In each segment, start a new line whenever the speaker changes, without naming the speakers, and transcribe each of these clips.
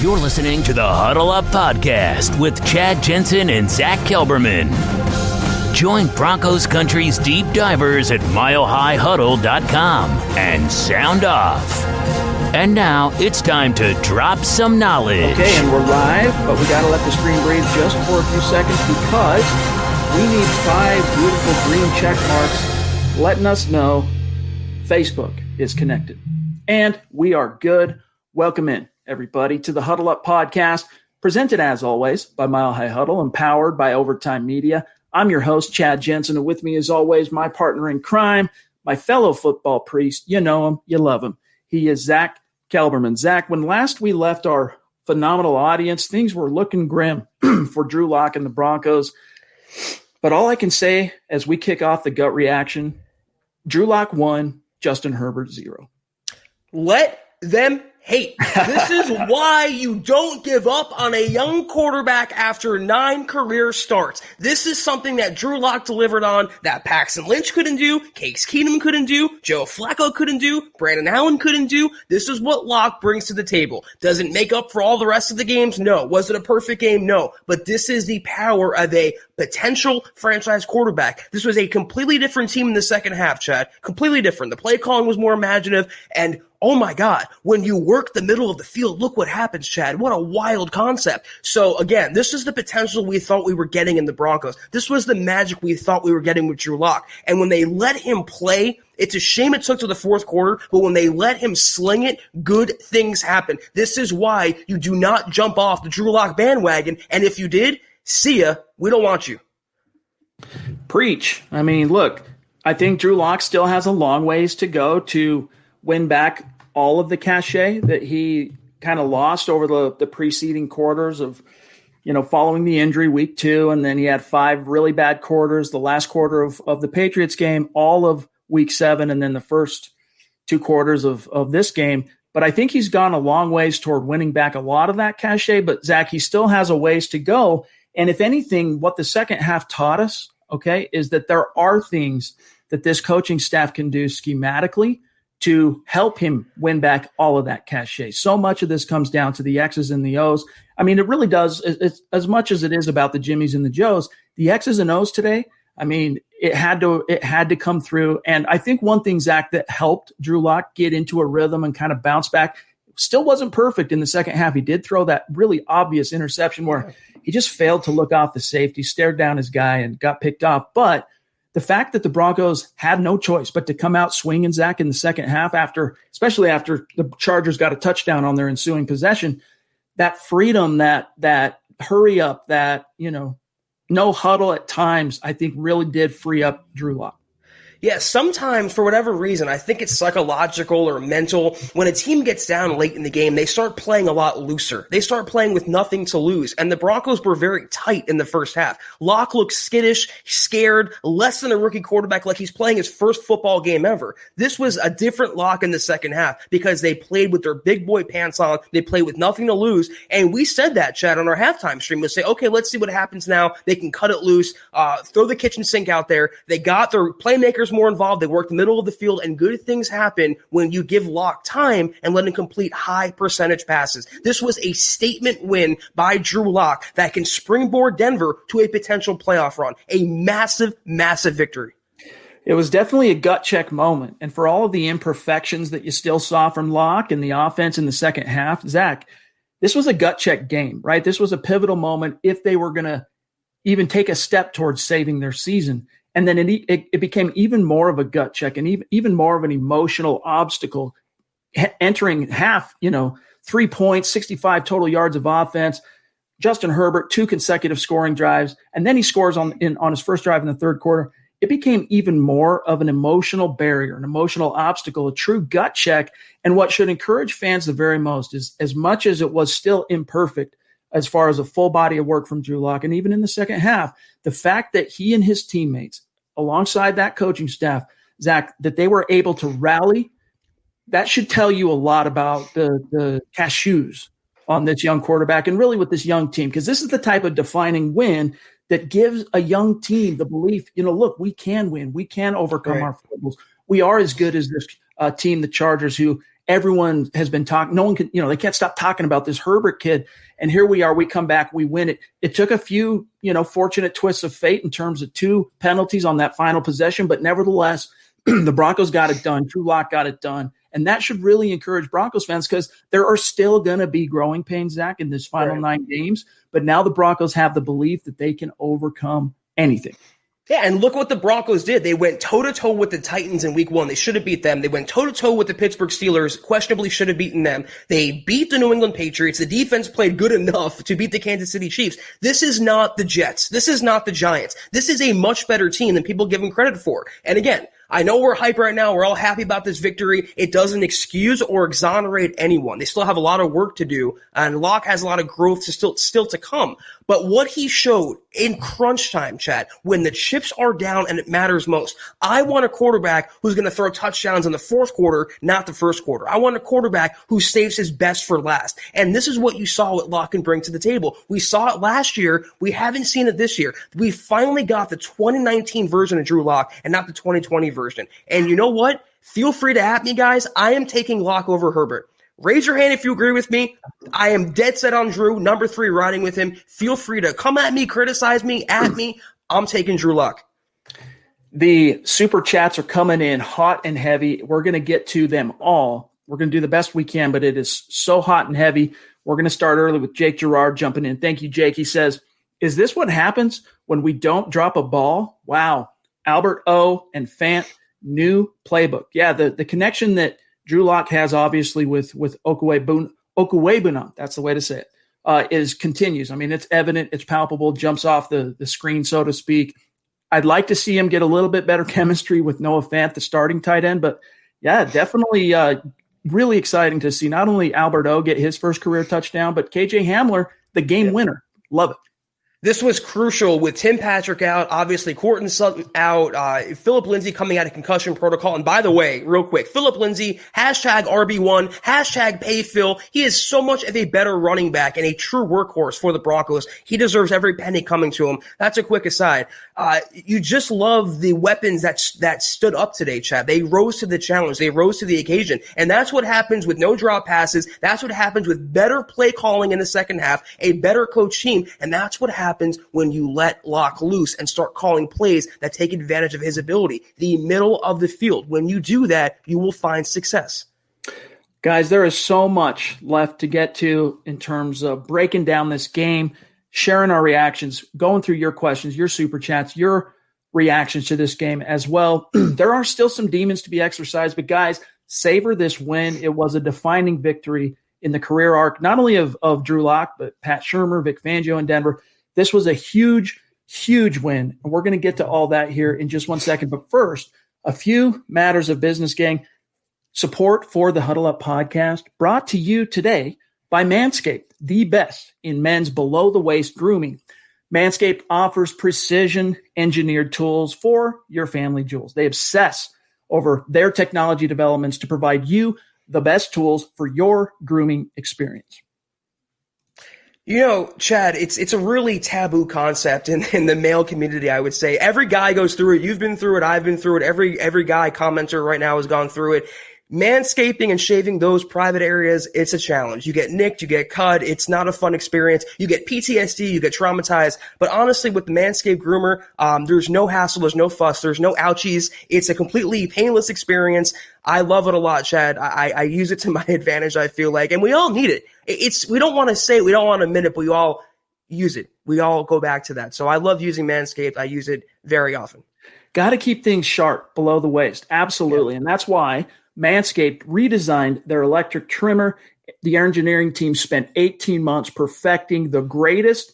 You're listening to the Huddle Up Podcast with Chad Jensen and Zack Kelberman. Join Broncos Country's deep divers at milehighhuddle.com and sound off. And now it's time to drop some knowledge.
Okay, and we're live, but we got to let the screen breathe just for a few seconds because we need 5 beautiful green check marks letting us know Facebook is connected. And we are good. Welcome in, everybody, to the Huddle Up Podcast, presented as always by Mile High Huddle and powered by Overtime Media. I'm your host, Chad Jensen, and with me as always, my partner in crime, my fellow football priest. You know him, you love him. He is Zack Kelberman. Zack, when last we left our phenomenal audience, things were looking grim for Drew Lock and the Broncos. But all I can say as we kick off the gut reaction, Drew Lock 1, Justin Herbert 0.
Let them hate. This is why you don't give up on a young quarterback after 9 career starts. This is something that Drew Lock delivered on that Paxton Lynch couldn't do, Case Keenum couldn't do, Joe Flacco couldn't do, Brandon Allen couldn't do. This is what Lock brings to the table. Does it make up for all the rest of the games? No. Was it a perfect game? No. But this is the power of a potential franchise quarterback. This was a completely different team in the second half, Chad. Completely different. The play calling was more imaginative, and oh my God, when you work the middle of the field, look what happens, Chad. What a wild concept. So again, this is the potential we thought we were getting in the Broncos. This was the magic we thought we were getting with Drew Lock. And when they let him play, it's a shame it took to the fourth quarter, but when they let him sling it, good things happen. This is why you do not jump off the Drew Lock bandwagon. And if you did, see ya. We don't want you.
Preach. I mean, look, I think Drew Lock still has a long ways to go to win back all of the cachet that he kind of lost over the preceding quarters of, following the injury week 2. And then he had 5 really bad quarters, the last quarter of the Patriots game, all of week 7, and then the first 2 quarters of this game. But I think he's gone a long ways toward winning back a lot of that cachet. But Zack, he still has a ways to go. And if anything, what the second half taught us, okay, is that there are things that this coaching staff can do schematically to help him win back all of that cachet. So much of this comes down to the X's and the O's. I mean, it really does. It's, as much as it is about the Jimmies and the Joes, the X's and O's today, I mean, it had to come through. And I think one thing, Zack, that helped Drew Lock get into a rhythm and kind of bounce back, still wasn't perfect in the second half. He did throw that really obvious interception where he just failed to look off the safety, stared down his guy, and got picked off. But the fact that the Broncos had no choice but to come out swinging, Zack, in the second half, especially after the Chargers got a touchdown on their ensuing possession, that freedom, that hurry up, that, no huddle at times, I think really did free up Drew Lock.
Yeah, sometimes, for whatever reason, I think it's psychological or mental. When a team gets down late in the game, they start playing a lot looser. They start playing with nothing to lose. And the Broncos were very tight in the first half. Locke looked skittish, scared, less than a rookie quarterback, like he's playing his first football game ever. This was a different Locke in the second half because they played with their big boy pants on. They played with nothing to lose. And we said that, Chad, on our halftime stream. We'll say, okay, let's see what happens now. They can cut it loose, throw the kitchen sink out there. They got their playmakers more involved. They work the middle of the field, and good things happen when you give Lock time and let him complete high percentage passes. This was a statement win by Drew Lock that can springboard Denver to a potential playoff run. A massive, massive victory.
It was definitely a gut check moment. And for all of the imperfections that you still saw from Lock and the offense in the second half, Zack, this was a gut check game, right? This was a pivotal moment if they were going to even take a step towards saving their season. And then it became even more of a gut check and even more of an emotional obstacle entering half, 3 points, 65 total yards of offense, Justin Herbert, 2 consecutive scoring drives, and then he scores on his first drive in the third quarter. It became even more of an emotional barrier, an emotional obstacle, a true gut check. And what should encourage fans the very most is, as much as it was still imperfect as far as a full body of work from Drew Lock, and even in the second half, the fact that he and his teammates, alongside that coaching staff, Zack, that they were able to rally, that should tell you a lot about the cashews on this young quarterback and really with this young team, because this is the type of defining win that gives a young team the belief, look, we can win. We can overcome our foibles. We are as good as this team, the Chargers, who everyone has been talking. No one can, they can't stop talking about this Herbert kid. And here we are, we come back, we win it. It took a few, fortunate twists of fate in terms of 2 penalties on that final possession, but nevertheless, the Broncos got it done. Drew Lock got it done. And that should really encourage Broncos fans because there are still going to be growing pains, Zach, in this final 9 games. But now the Broncos have the belief that they can overcome anything.
Yeah, and look what the Broncos did. They went toe-to-toe with the Titans in week 1. They should have beat them. They went toe-to-toe with the Pittsburgh Steelers, questionably should have beaten them. They beat the New England Patriots. The defense played good enough to beat the Kansas City Chiefs. This is not the Jets. This is not the Giants. This is a much better team than people give them credit for. And again, I know we're hyped right now. We're all happy about this victory. It doesn't excuse or exonerate anyone. They still have a lot of work to do, and Locke has a lot of growth still to come. But what he showed in crunch time, Chad, when the chips are down and it matters most, I want a quarterback who's going to throw touchdowns in the fourth quarter, not the first quarter. I want a quarterback who saves his best for last. And this is what you saw what Locke can bring to the table. We saw it last year. We haven't seen it this year. We finally got the 2019 version of Drew Lock and not the 2020 version. And you know what? Feel free to at me, guys. I am taking Locke over Herbert. Raise your hand if you agree with me. I am dead set on Drew, number 3, riding with him. Feel free to come at me, criticize me, at me. I'm taking Drew Lock.
The super chats are coming in hot and heavy. We're going to get to them all. We're going to do the best we can, but it is so hot and heavy. We're going to start early with Jake Girard jumping in. Thank you, Jake. He says, is this what happens when we don't drop a ball? Wow. Albert O. and Fant, new playbook. Yeah, the connection that Drew Lock has obviously with Okwuegbunam, that's the way to say it, continues. I mean, it's evident, it's palpable, jumps off the screen, so to speak. I'd like to see him get a little bit better chemistry with Noah Fant, the starting tight end. But, yeah, definitely really exciting to see not only Albert O get his first career touchdown, but KJ Hamler, the game winner. Love it.
This was crucial with Tim Patrick out, obviously Courtland Sutton out, Phillip Lindsay coming out of concussion protocol. And by the way, real quick, Phillip Lindsay, hashtag RB1, hashtag pay Phil. He is so much of a better running back and a true workhorse for the Broncos. He deserves every penny coming to him. That's a quick aside. You just love the weapons that stood up today, Chad. They rose to the challenge. They rose to the occasion. And that's what happens with no drop passes. That's what happens with better play calling in the second half, a better coach team. And that's what happens when you let Locke loose and start calling plays that take advantage of his ability. The middle of the field. When you do that, you will find success.
Guys, there is so much left to get to in terms of breaking down this game, sharing our reactions, going through your questions, your super chats, your reactions to this game as well. There are still some demons to be exercised, but guys, savor this win. It was a defining victory in the career arc, not only of Drew Lock, but Pat Shurmur, Vic Fangio in Denver. This was a huge, huge win, and we're going to get to all that here in just one second. But first, a few matters of business, gang. Support for the Huddle Up podcast brought to you today by Manscaped, the best in men's below-the-waist grooming. Manscaped offers precision-engineered tools for your family jewels. They obsess over their technology developments to provide you the best tools for your grooming experience.
You know, Chad, it's a really taboo concept in the male community, I would say. Every guy goes through it. You've been through it. I've been through it. Every guy commenter right now has gone through it. Manscaping and shaving those private areas, it's a challenge. You get nicked, you get cut. It's not a fun experience. You get PTSD, you get traumatized. But honestly, with the Manscaped groomer, there's no hassle, there's no fuss, there's no ouchies. It's a completely painless experience. I love it a lot, Chad. I use it to my advantage, I feel like. And we all need it. We don't want to say it, we don't want to admit it, but we all use it. We all go back to that. So I love using Manscaped. I use it very often.
Got to keep things sharp below the waist. Absolutely. Yeah. And that's why Manscaped redesigned their electric trimmer. The engineering team spent 18 months perfecting the greatest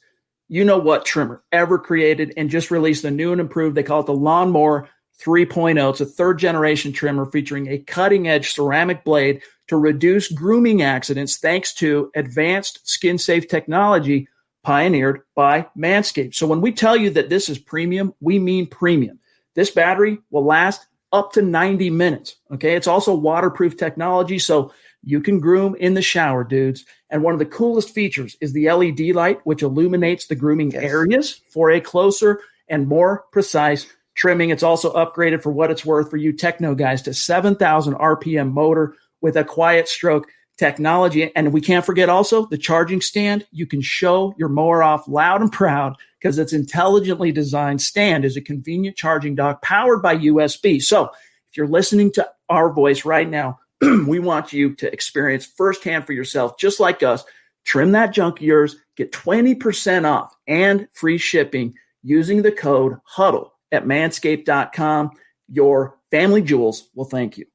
you-know-what trimmer ever created and just released the new and improved, they call it the Lawnmower 3.0. It's a third-generation trimmer featuring a cutting-edge ceramic blade to reduce grooming accidents thanks to advanced skin-safe technology pioneered by Manscaped. So when we tell you that this is premium, we mean premium. This battery will last up to 90 minutes. Okay. It's also waterproof technology, so you can groom in the shower, dudes. And one of the coolest features is the LED light, which illuminates the grooming areas for a closer and more precise trimming. It's also upgraded for what it's worth for you techno guys to 7,000 RPM motor with a quiet stroke technology. And we can't forget also the charging stand. You can show your mower off loud and proud because its intelligently designed stand is a convenient charging dock powered by USB. So if you're listening to our voice right now, we want you to experience firsthand for yourself, just like us. Trim that junk of yours, get 20% off and free shipping using the code HUDDLE at manscaped.com. Your family jewels will thank you.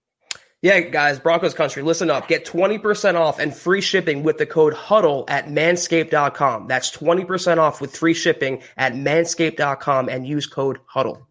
Yeah, guys, Broncos country, listen up. Get 20% off and free shipping with the code HUDDLE at manscaped.com. That's 20% off with free shipping at manscaped.com and use code HUDDLE.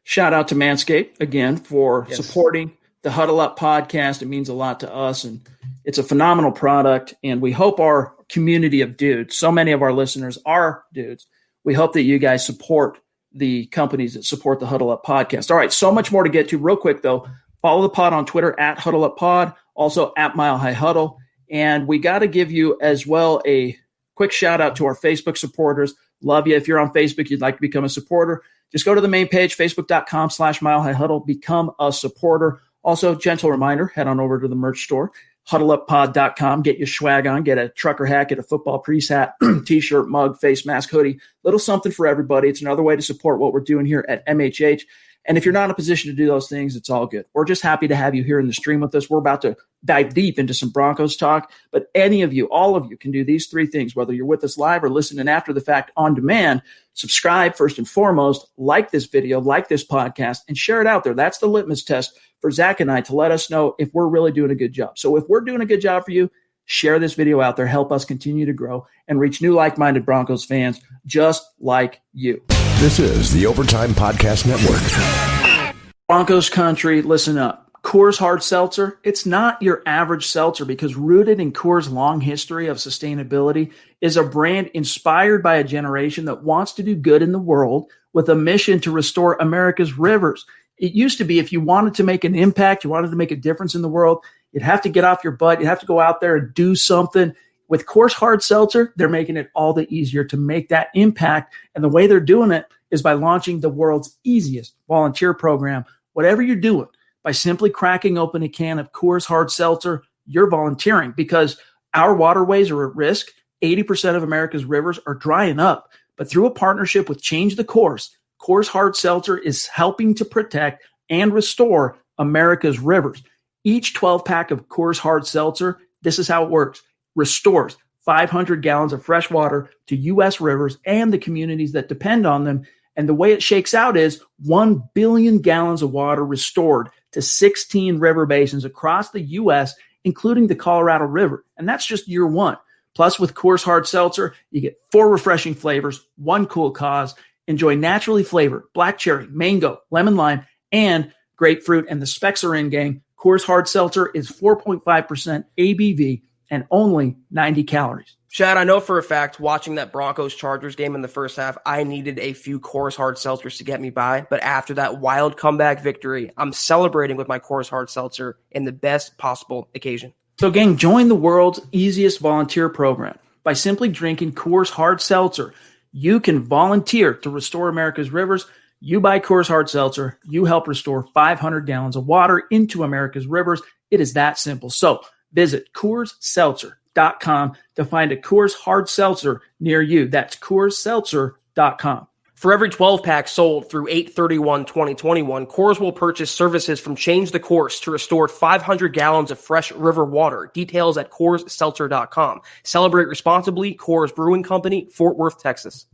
Shout out to Manscaped again for supporting the Huddle Up podcast. It means a lot to us, and it's a phenomenal product, and we hope our community of dudes, so many of our listeners are dudes, we hope that you guys support the companies that support the Huddle Up podcast. All right, so much more to get to. Real quick, though, follow the pod on Twitter at Huddle Up Pod, also at Mile High Huddle. And we got to give you as well a quick shout out to our Facebook supporters. Love you. If you're on Facebook, you'd like to become a supporter, just go to the main page, facebook.com/Mile High Huddle, become a supporter. Also, gentle reminder, head on over to the merch store, huddleuppod.com, get your swag on, get a trucker hat, get a football priest hat, t-shirt, mug, face mask, hoodie, little something for everybody. It's another way to support what we're doing here at MHH. And if you're not in a position to do those things, it's all good. We're just happy to have you here in the stream with us. We're about to dive deep into some Broncos talk, but any of you, all of you can do these three things, whether you're with us live or listening after the fact on demand. Subscribe first and foremost, like this video, like this podcast, and share it out there. That's the litmus test for Zach and I to let us know if we're really doing a good job. So if we're doing a good job for you, share this video out there, help us continue to grow and reach new like-minded Broncos fans just like you.
This is the Overtime Podcast Network.
Broncos country, listen up. Coors Hard Seltzer, it's not your average seltzer because rooted in Coors' long history of sustainability is a brand inspired by a generation that wants to do good in the world with a mission to restore America's rivers. It used to be if you wanted to make an impact, you wanted to make a difference in the world, you'd have to get off your butt, you'd have to go out there and do something. With Coors Hard Seltzer, they're making it all the easier to make that impact. And the way they're doing it is by launching the world's easiest volunteer program. Whatever you're doing, by simply cracking open a can of Coors Hard Seltzer, you're volunteering because our waterways are at risk. 80% of America's rivers are drying up. But through a partnership with Change the Course, Coors Hard Seltzer is helping to protect and restore America's rivers. Each 12-pack of Coors Hard Seltzer, this is how it works, restores 500 gallons of fresh water to U.S. rivers and the communities that depend on them. And the way it shakes out is 1 billion gallons of water restored to 16 river basins across the U.S., including the Colorado River. And that's just year one. Plus, with Coors Hard Seltzer, you get 4 refreshing flavors, 1 cool cause. Enjoy naturally flavored black cherry, mango, lemon lime, and grapefruit. And the specs are in, gang. Coors Hard Seltzer is 4.5% ABV and only 90 calories.
Chad, I know for a fact, watching that Broncos-Chargers game in the first half, I needed a few Coors Hard Seltzers to get me by. But after that wild comeback victory, I'm celebrating with my Coors Hard Seltzer in the best possible occasion.
So, gang, join the world's easiest volunteer program. By simply drinking Coors Hard Seltzer, you can volunteer to restore America's rivers. You buy Coors Hard Seltzer, you help restore 500 gallons of water into America's rivers. It is that simple. So, visit CoorsSeltzer.com to find a Coors Hard Seltzer near you. That's CoorsSeltzer.com.
For every 12-pack sold through 8/31/2021, Coors will purchase services from Change the Course to restore 500 gallons of fresh river water. Details at CoorsSeltzer.com. Celebrate responsibly. Coors Brewing Company, Fort Worth, Texas.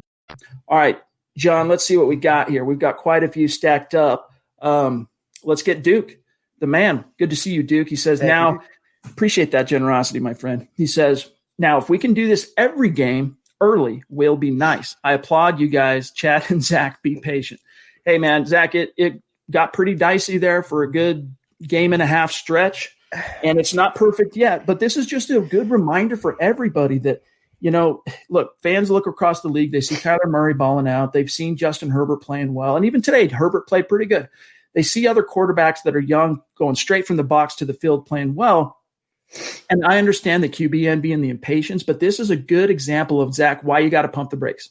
All right, John, let's see what we got here. We've got quite a few stacked up. Let's get Duke, the man. Good to see you, Duke. He says, appreciate that generosity, my friend. He says, now, if we can do this every game early, will be nice. I applaud you guys. Chad and Zach, be patient. Hey, man, Zach, it got pretty dicey there for a good game and a half stretch, and it's not perfect yet. But this is just a good reminder for everybody that, you know, look, fans look across the league. They see Kyler Murray balling out. They've seen Justin Herbert playing well. And even today, Herbert played pretty good. They see other quarterbacks that are young going straight from the box to the field playing well. And I understand the QB envy and the impatience, but this is a good example of, Zach, why you got to pump the brakes.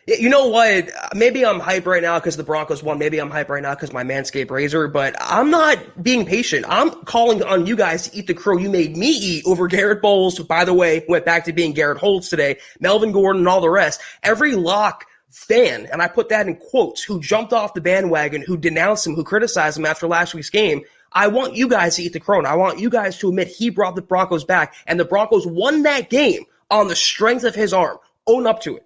You know what? Maybe I'm hyped right now because the Broncos won. Maybe I'm hyped right now because my Manscaped razor, but I'm not being patient. I'm calling on you guys to eat the crow you made me eat over Garrett Bowles, who, by the way, went back to being Garrett Holtz today, Melvin Gordon, and all the rest. Every Lock fan, and I put that in quotes, who jumped off the bandwagon, who denounced him, who criticized him after last week's game, I want you guys to eat the crow. And I want you guys to admit he brought the Broncos back, and the Broncos won that game on the strength of his arm. Own up to it.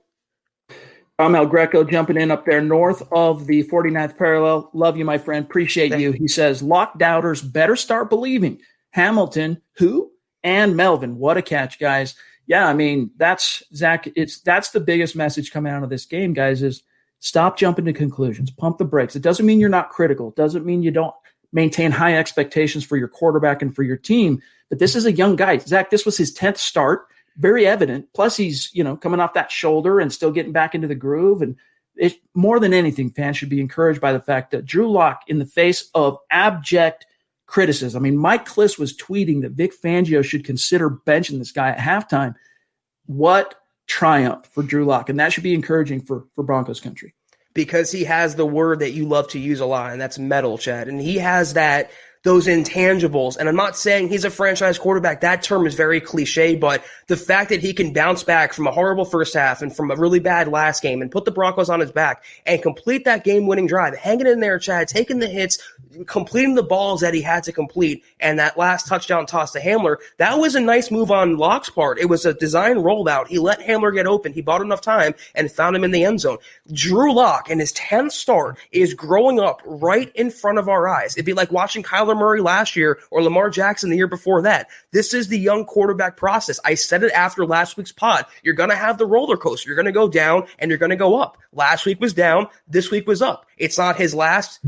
El Greco jumping in up there north of the 49th parallel. Love you, my friend. Appreciate you. He says, Lock doubters better start believing. Hamilton, who? And Melvin. What a catch, guys. Yeah, I mean, that's Zach. That's the biggest message coming out of this game, guys, is stop jumping to conclusions. Pump the brakes. It doesn't mean you're not critical. It doesn't mean you don't maintain high expectations for your quarterback and for your team. But this is a young guy. Zach, this was his 10th start. Very evident. Plus, he's coming off that shoulder and still getting back into the groove. And more than anything, fans should be encouraged by the fact that Drew Lock, in the face of abject criticism, I mean, Mike Kliss was tweeting that Vic Fangio should consider benching this guy at halftime. What triumph for Drew Lock, and that should be encouraging for Broncos country.
Because he has the word that you love to use a lot, and that's metal, Chad. And he has those intangibles. And I'm not saying he's a franchise quarterback. That term is very cliche, but the fact that he can bounce back from a horrible first half and from a really bad last game and put the Broncos on his back and complete that game-winning drive, hanging in there, Chad, taking the hits, completing the balls that he had to complete, and that last touchdown toss to Hamler, that was a nice move on Lock's part. It was a design rollout. He let Hamler get open. He bought enough time and found him in the end zone. Drew Lock, in his 10th start, is growing up right in front of our eyes. It'd be like watching Kyler Murray last year or Lamar Jackson the year before that. This is the young quarterback process. I said it after last week's pod. You're going to have the roller coaster. You're going to go down and you're going to go up. Last week was down. This week was up. It's not his last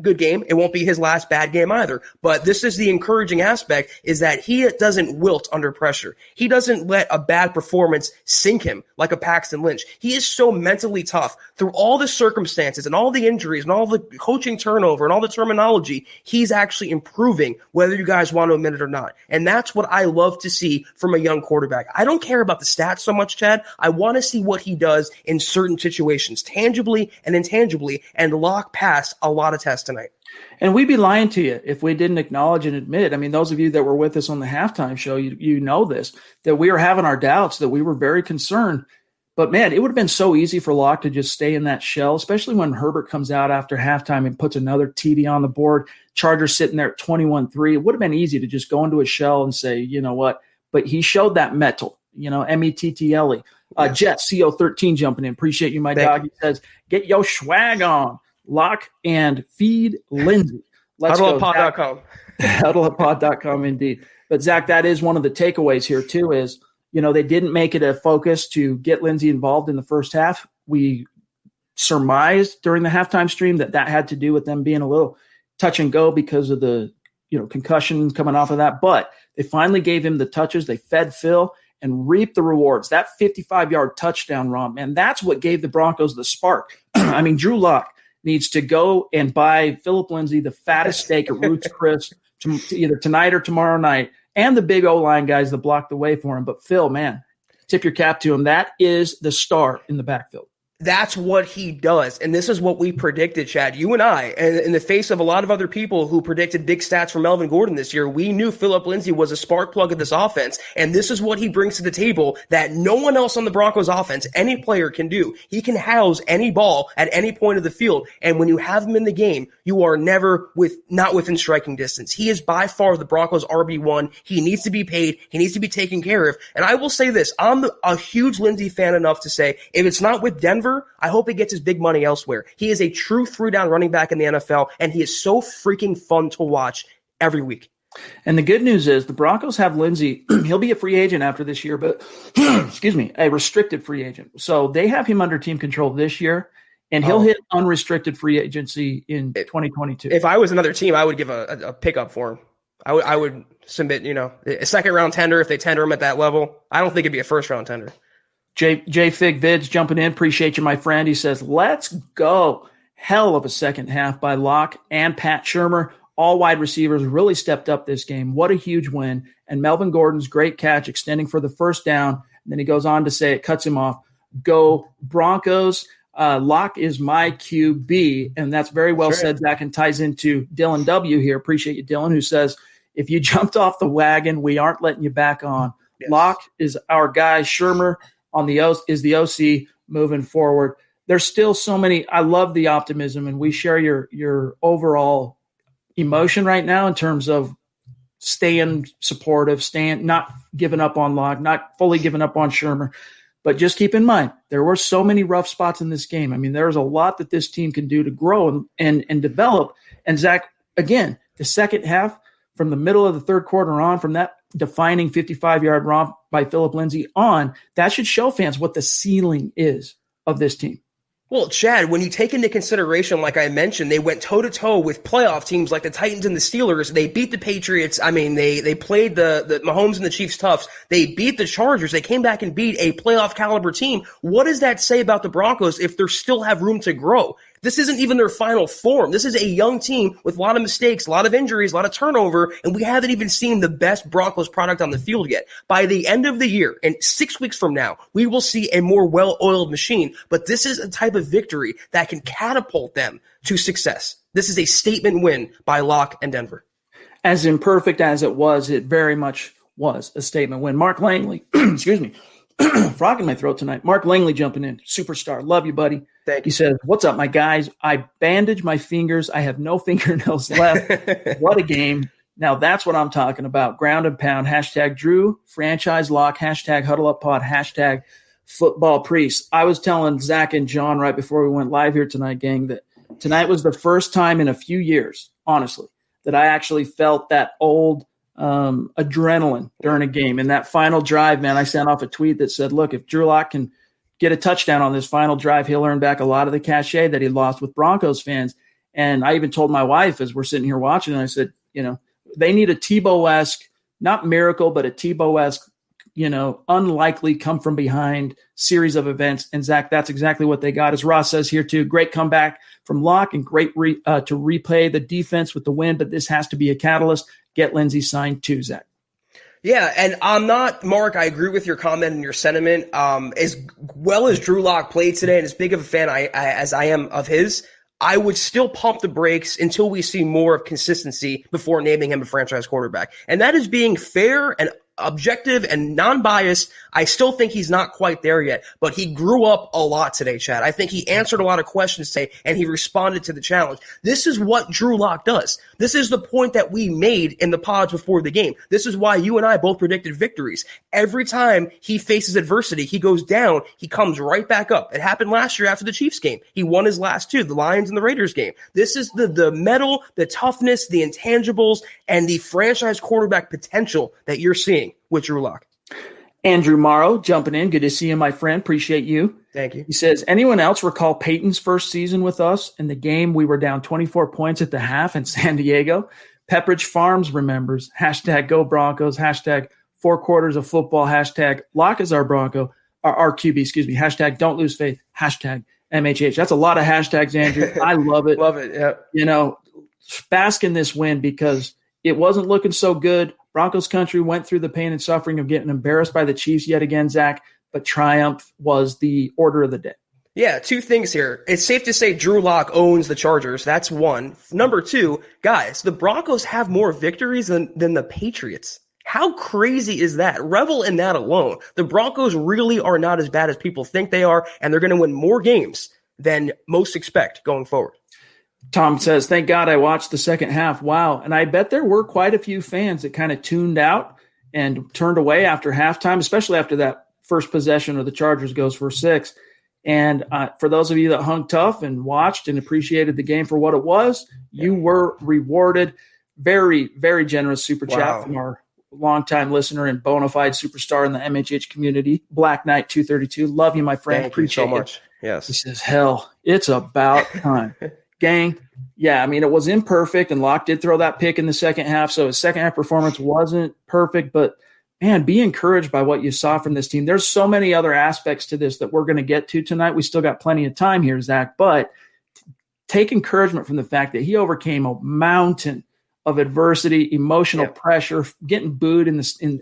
good game. It won't be his last bad game either. But this is the encouraging aspect, is that he doesn't wilt under pressure. He doesn't let a bad performance sink him like a Paxton Lynch. He is so mentally tough through all the circumstances and all the injuries and all the coaching turnover and all the terminology. He's actually improving, whether you guys want to admit it or not. And that's what I love to see from a young quarterback. I don't care about the stats so much, Chad. I want to see what he does in certain situations, tangibly and intangibly, and Lock passed a lot of tests tonight.
And we'd be lying to you if we didn't acknowledge and admit. I mean, those of you that were with us on the halftime show, you know this, that we were having our doubts, that we were very concerned. But, man, it would have been so easy for Lock to just stay in that shell, especially when Herbert comes out after halftime and puts another TD on the board. Chargers sitting there at 21-3. It would have been easy to just go into a shell and say, you know what? But he showed that mettle, METTLE. Jet, CO13 jumping in. Appreciate you, my dog. He says, get your swag on. Lock and feed Lindsay. Let's go.
HuddleUpPod.com.
HuddleUpPod.com, indeed. But, Zach, that is one of the takeaways here, too, is, they didn't make it a focus to get Lindsay involved in the first half. We surmised during the halftime stream that had to do with them being a little touch and go because of the, concussion coming off of that. But they finally gave him the touches. They fed Phil and reaped the rewards. That 55-yard touchdown run, man, that's what gave the Broncos the spark. I mean, Drew Lock needs to go and buy Philip Lindsay the fattest steak at Ruth's Chris either tonight or tomorrow night, and the big O-line guys that blocked the way for him. But Phil, man, tip your cap to him. That is the star in the backfield.
That's what he does. And this is what we predicted, Chad. You and I, and in the face of a lot of other people who predicted big stats for Melvin Gordon this year, we knew Philip Lindsay was a spark plug of this offense. And this is what he brings to the table that no one else on the Broncos offense, any player, can do. He can house any ball at any point of the field. And when you have him in the game, you are never not within striking distance. He is by far the Broncos RB1. He needs to be paid. He needs to be taken care of. And I will say this, I'm a huge Lindsay fan enough to say, if it's not with Denver, I hope he gets his big money elsewhere. He is a true three-down running back in the NFL, and he is so freaking fun to watch every week.
And the good news is the Broncos have Lindsay. He'll be a free agent after this year, but a restricted free agent. So they have him under team control this year, and he'll hit unrestricted free agency in 2022.
If I was another team, I would give a pickup for him. I would submit, a second-round tender if they tender him at that level. I don't think it'd be a first-round tender.
J Fig Vids jumping in. Appreciate you, my friend. He says, let's go. Hell of a second half by Locke and Pat Shurmur. All wide receivers really stepped up this game. What a huge win. And Melvin Gordon's great catch extending for the first down. And then he goes on to say it cuts him off. Go Broncos. Locke is my QB, and that's very well said, Zach, and ties into Dylan W. here. Appreciate you, Dylan, who says, if you jumped off the wagon, we aren't letting you back on. Yes. Locke is our guy. Shermer is the OC moving forward. There's still so many. I love the optimism, and we share your overall emotion right now in terms of staying supportive, not giving up on Locke, not fully giving up on Shermer. But just keep in mind, there were so many rough spots in this game. I mean, there's a lot that this team can do to grow and develop. And Zach, again, the second half, from the middle of the third quarter on, from that defining 55-yard romp by Phillip Lindsay on, that should show fans what the ceiling is of this team.
Well, Chad, when you take into consideration, like I mentioned, they went toe-to-toe with playoff teams like the Titans and the Steelers. They beat the Patriots. I mean, they played the Mahomes and the Chiefs toughs. They beat the Chargers. They came back and beat a playoff-caliber team. What does that say about the Broncos if they still have room to grow? This isn't even their final form. This is a young team with a lot of mistakes, a lot of injuries, a lot of turnover, and we haven't even seen the best Broncos product on the field yet. By the end of the year, and 6 weeks from now, we will see a more well-oiled machine, but this is a type of victory that can catapult them to success. This is a statement win by Locke and Denver.
As imperfect as it was, it very much was a statement win. Mark Langley, excuse me, frog in my throat tonight. Mark Langley jumping in, superstar. Love you, buddy.
Thank you.
He says, what's up, my guys? I bandaged my fingers. I have no fingernails left. What a game. Now that's what I'm talking about. Ground and pound. Hashtag Drew, franchise lock. Hashtag huddle up pod. Hashtag football priest. I was telling Zach and John right before we went live here tonight, gang, that tonight was the first time in a few years, honestly, that I actually felt that old adrenaline during a game. In that final drive, man, I sent off a tweet that said, look, if Drew Lock can get a touchdown on this final drive, he'll earn back a lot of the cachet that he lost with Broncos fans. And I even told my wife as we're sitting here watching, and I said, they need a Tebow-esque, not miracle, but a Tebow-esque, unlikely come from behind series of events. And Zach, that's exactly what they got. As Ross says here too, great comeback from Locke and great to repay the defense with the win, but this has to be a catalyst. Get Lindsay signed too, Zach.
Yeah, and I'm not, Mark, I agree with your comment and your sentiment. As well as Drew Lock played today, and as big of a fan as I am of his, I would still pump the brakes until we see more of consistency before naming him a franchise quarterback. And that is being fair and objective and non-biased. I still think he's not quite there yet, but he grew up a lot today, Chad. I think he answered a lot of questions today, and he responded to the challenge. This is what Drew Lock does. This is the point that we made in the pods before the game. This is why you and I both predicted victories. Every time he faces adversity, he goes down, he comes right back up. It happened last year after the Chiefs game. He won his last two, the Lions and the Raiders game. This is the mettle, the toughness, the intangibles, and the franchise quarterback potential that you're seeing with Drew Lock.
Andrew Morrow jumping in. Good to see you, my friend. Appreciate you.
Thank you.
He says, anyone else recall Peyton's first season with us? In the game, we were down 24 points at the half in San Diego. Pepperidge Farms remembers. Hashtag go Broncos. Hashtag 4 quarters of football. Hashtag Lock is our Bronco. Our QB, excuse me. Hashtag don't lose faith. Hashtag MHH. That's a lot of hashtags, Andrew. I love it.
Love it, yeah.
Bask in this win because it wasn't looking so good. Broncos country went through the pain and suffering of getting embarrassed by the Chiefs yet again, Zach, but triumph was the order of the day.
Yeah, two things here. It's safe to say Drew Lock owns the Chargers. That's one. Number two, guys, the Broncos have more victories than the Patriots. How crazy is that? Revel in that alone. The Broncos really are not as bad as people think they are, and they're going to win more games than most expect going forward.
Tom says, thank God I watched the second half. Wow. And I bet there were quite a few fans that kind of tuned out and turned away after halftime, especially after that first possession of the Chargers goes for 6. And for those of you that hung tough and watched and appreciated the game for what it was, you were rewarded. Very, very generous super chat from our longtime listener and bona fide superstar in the MHH community, Black Knight 232. Love you, my friend.
Thank
appreciate
you so much. Yes.
He says, hell, it's about time. Gang, yeah, I mean, it was imperfect, and Locke did throw that pick in the second half, so his second half performance wasn't perfect, but, man, be encouraged by what you saw from this team. There's so many other aspects to this that we're going to get to tonight. We still got plenty of time here, Zach, but take encouragement from the fact that he overcame a mountain of adversity, emotional pressure, getting booed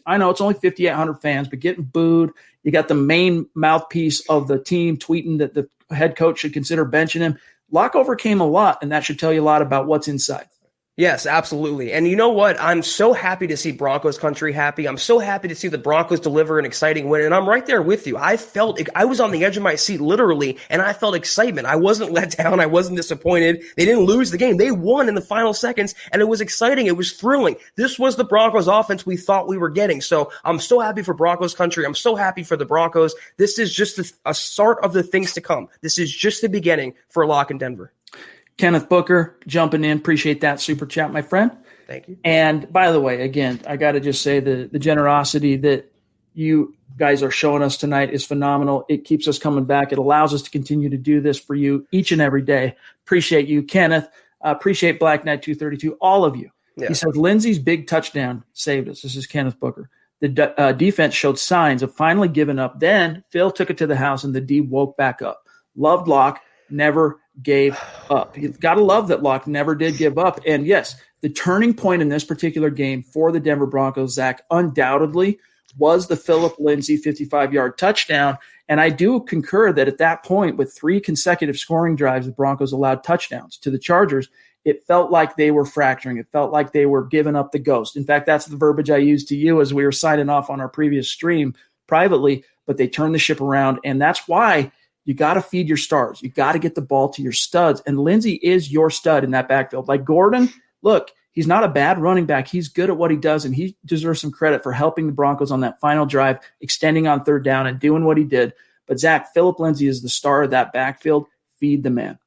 I know it's only 5,800 fans, but getting booed. You got the main mouthpiece of the team tweeting that the head coach should consider benching him. Locke overcame a lot, and that should tell you a lot about what's inside.
Yes, absolutely. And you know what? I'm so happy to see Broncos country happy. I'm so happy to see the Broncos deliver an exciting win. And I'm right there with you. I was on the edge of my seat literally, and I felt excitement. I wasn't let down. I wasn't disappointed. They didn't lose the game. They won in the final seconds, and it was exciting. It was thrilling. This was the Broncos offense we thought we were getting. So I'm so happy for Broncos country. I'm so happy for the Broncos. This is just a start of the things to come. This is just the beginning for Locke in Denver.
Kenneth Booker jumping in. Appreciate that super chat, my friend.
Thank you.
And by the way, again, I got to just say the generosity that you guys are showing us tonight is phenomenal. It keeps us coming back. It allows us to continue to do this for you each and every day. Appreciate you, Kenneth. Appreciate Black Knight 232, all of you. Yeah. He says, Lindsey's big touchdown saved us. This is Kenneth Booker. The defense showed signs of finally giving up. Then Phil took it to the house, and the D woke back up. Loved Locke. Never gave up. You've got to love that Locke never did give up. And yes, the turning point in this particular game for the Denver Broncos, Zach, undoubtedly was the Philip Lindsay 55-yard touchdown. And I do concur that at that point, with 3 consecutive scoring drives, the Broncos allowed touchdowns to the Chargers. It felt like they were fracturing. It felt like they were giving up the ghost. In fact, that's the verbiage I used to you as we were signing off on our previous stream privately, but they turned the ship around. And that's why you got to feed your stars. You got to get the ball to your studs. And Lindsey is your stud in that backfield. Like Gordon, look, he's not a bad running back. He's good at what he does, and he deserves some credit for helping the Broncos on that final drive, extending on third down and doing what he did. But, Zach, Philip Lindsay is the star of that backfield. Feed the man.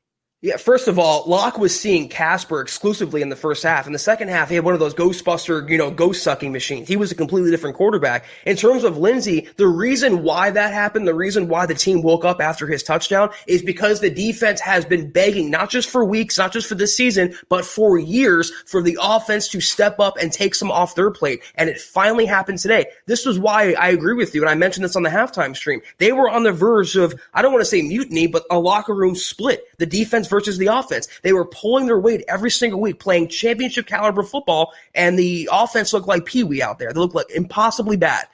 Yeah, first of all, Locke was seeing Casper exclusively in the first half. In the second half, he had one of those Ghostbuster, ghost-sucking machines. He was a completely different quarterback. In terms of Lindsey, the reason why that happened, the reason why the team woke up after his touchdown is because the defense has been begging, not just for weeks, not just for this season, but for years, for the offense to step up and take some off their plate. And it finally happened today. This was why I agree with you, and I mentioned this on the halftime stream. They were on the verge of, I don't want to say mutiny, but a locker room split. The defense versus the offense. They were pulling their weight every single week, playing championship caliber football, and the offense looked like Pee-wee out there. They looked like impossibly bad.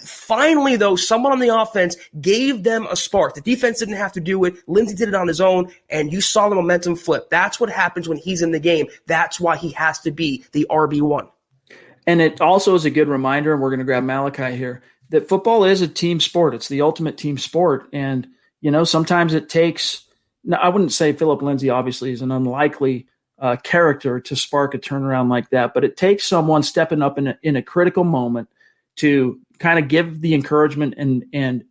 Finally, though, someone on the offense gave them a spark. The defense didn't have to do it. Lindsey did it on his own, and you saw the momentum flip. That's what happens when he's in the game. That's why he has to be the RB1.
And it also is a good reminder, and we're going to grab Malachi here, that football is a team sport. It's the ultimate team sport. And, sometimes it takes – now, I wouldn't say Philip Lindsay obviously is an unlikely character to spark a turnaround like that, but it takes someone stepping up in a critical moment to kind of give the encouragement and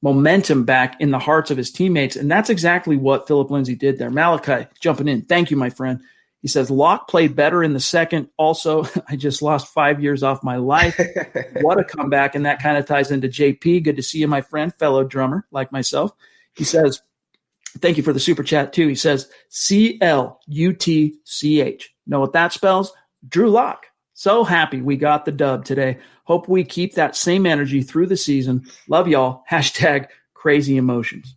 momentum back in the hearts of his teammates, and that's exactly what Philip Lindsay did there. Malachi jumping in. Thank you, my friend. He says, Locke played better in the second. Also, I just lost 5 years off my life. What a comeback, and that kind of ties into JP. Good to see you, my friend, fellow drummer like myself. He says, thank you for the super chat, too. He says, C-L-U-T-C-H. Know what that spells? Drew Locke. So happy we got the dub today. Hope we keep that same energy through the season. Love y'all. # crazy emotions.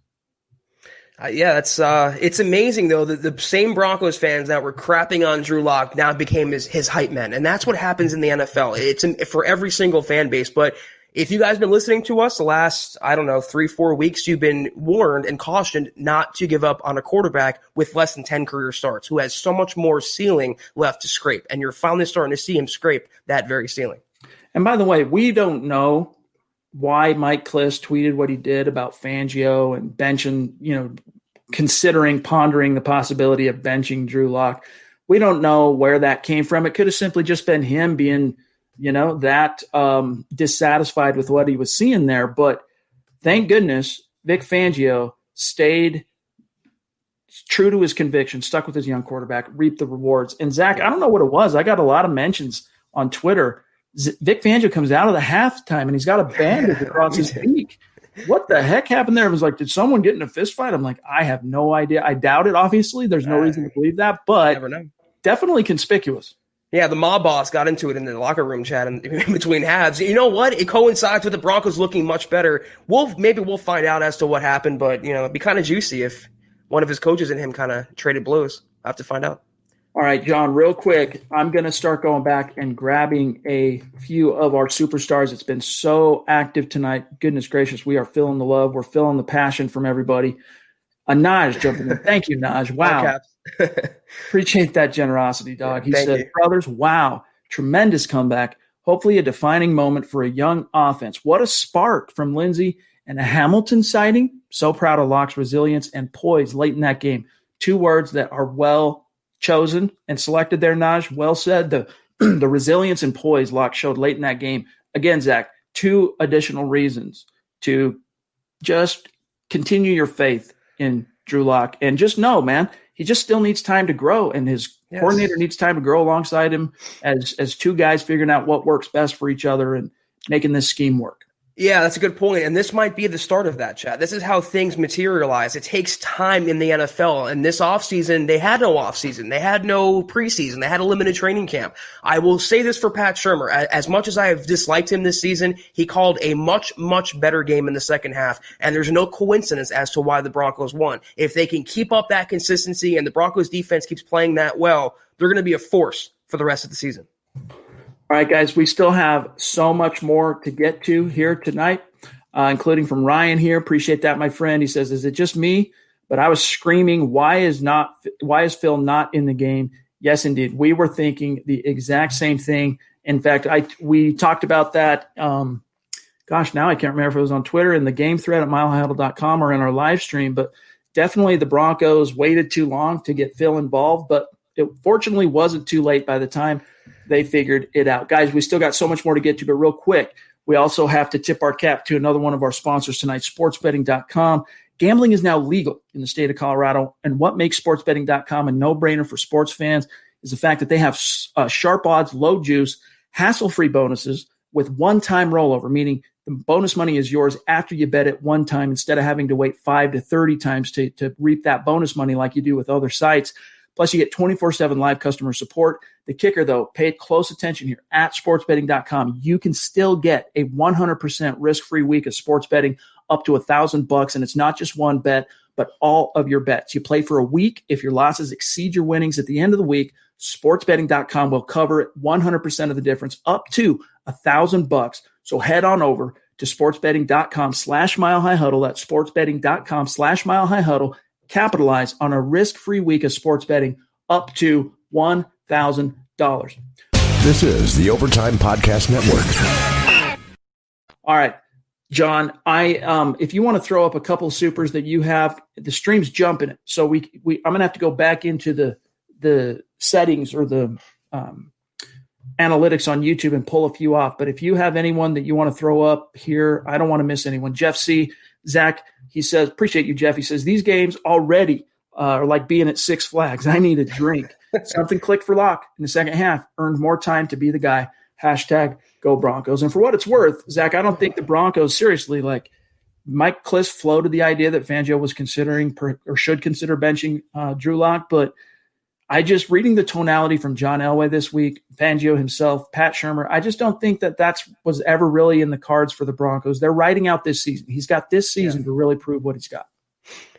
It's amazing, though, that the same Broncos fans that were crapping on Drew Locke now became his hype men. And that's what happens in the NFL. It's for every single fan base. But if you guys have been listening to us the last, 3-4 weeks, you've been warned and cautioned not to give up on a quarterback with less than 10 career starts, who has so much more ceiling left to scrape. And you're finally starting to see him scrape that very ceiling.
And by the way, we don't know why Mike Kliss tweeted what he did about Fangio and benching, pondering the possibility of benching Drew Locke. We don't know where that came from. It could have simply just been him being that dissatisfied with what he was seeing there. But thank goodness Vic Fangio stayed true to his conviction, stuck with his young quarterback, reaped the rewards. And Zach, I don't know what it was. I got a lot of mentions on Twitter. Vic Fangio comes out of the halftime and he's got a bandage across his beak. What the heck happened there? It was like, did someone get in a fist fight? I'm like, I have no idea. I doubt it, obviously. There's no reason to believe that, but definitely conspicuous.
Yeah, the mob boss got into it in the locker room chat in between halves. You know what? It coincides with the Broncos looking much better. Maybe we'll find out as to what happened, but it'd be kind of juicy if one of his coaches and him kind of traded blows. I'll have to find out.
All right, John, real quick, I'm going to start going back and grabbing a few of our superstars. It's been so active tonight. Goodness gracious, we are feeling the love. We're feeling the passion from everybody. Naj jumping in. Thank you, Naj. Wow. Appreciate that generosity, dog. He said, brothers, wow, tremendous comeback. Hopefully a defining moment for a young offense. What a spark from Lindsey and a Hamilton sighting. So proud of Locke's resilience and poise late in that game. 2 words that are well chosen and selected there, Naj. Well said. The resilience and poise Locke showed late in that game. Again, Zach, 2 additional reasons to just continue your faith in Drew Lock and just know, man, he just still needs time to grow, and his coordinator needs time to grow alongside him as 2 guys figuring out what works best for each other and making this scheme work.
Yeah, that's a good point. And this might be the start of that, Chad. This is how things materialize. It takes time in the NFL. And this offseason, they had no offseason. They had no preseason. They had a limited training camp. I will say this for Pat Shurmur. As much as I have disliked him this season, he called a much, much better game in the second half. And there's no coincidence as to why the Broncos won. If they can keep up that consistency and the Broncos defense keeps playing that well, they're going to be a force for the rest of the season.
All right, guys, we still have so much more to get to here tonight, including from Ryan here. Appreciate that, my friend. He says, is it just me? But I was screaming, why is Phil not in the game? Yes, indeed. We were thinking the exact same thing. In fact, we talked about that. Now I can't remember if it was on Twitter, in the game thread at milehighhuddle.com or in our live stream. But definitely the Broncos waited too long to get Phil involved. But it fortunately wasn't too late by the time they figured it out. Guys, we still got so much more to get to, but real quick, we also have to tip our cap to another one of our sponsors tonight, sportsbetting.com. Gambling is now legal in the state of Colorado, and what makes sportsbetting.com a no-brainer for sports fans is the fact that they have sharp odds, low juice, hassle-free bonuses with one-time rollover, meaning the bonus money is yours after you bet it one time instead of having to wait 5 to 30 times to reap that bonus money like you do with other sites. Plus, you get 24/7 live customer support. The kicker, though, pay close attention here. At sportsbetting.com, you can still get a 100% risk-free week of sports betting up to $1,000, and it's not just one bet, but all of your bets. You play for a week. If your losses exceed your winnings at the end of the week, sportsbetting.com will cover it 100% of the difference, up to $1,000. So head on over to sportsbetting.com/milehighhuddle. That's sportsbetting.com/milehighhuddle. Capitalize on a risk-free week of sports betting up to $1,000.
This is the Overtime Podcast Network.
All right, John, if you want to throw up a couple of supers that you have, the stream's jumping it. So I'm going to have to go back into the settings or the analytics on YouTube and pull a few off. But if you have anyone that you want to throw up here, I don't want to miss anyone. Jeff C., Zach, he says, appreciate you, Jeff. He says, these games already are like being at Six Flags. I need a drink. Something clicked for Locke in the second half, earned more time to be the guy. #Go Broncos. And for what it's worth, Zach, I don't think the Broncos, seriously, like Mike Kliss floated the idea that Fangio was considering or should consider benching Drew Lock, but I just reading the tonality from John Elway this week, Fangio himself, Pat Shurmur, I just don't think that was ever really in the cards for the Broncos. They're riding out this season. He's got this season to really prove what he's got.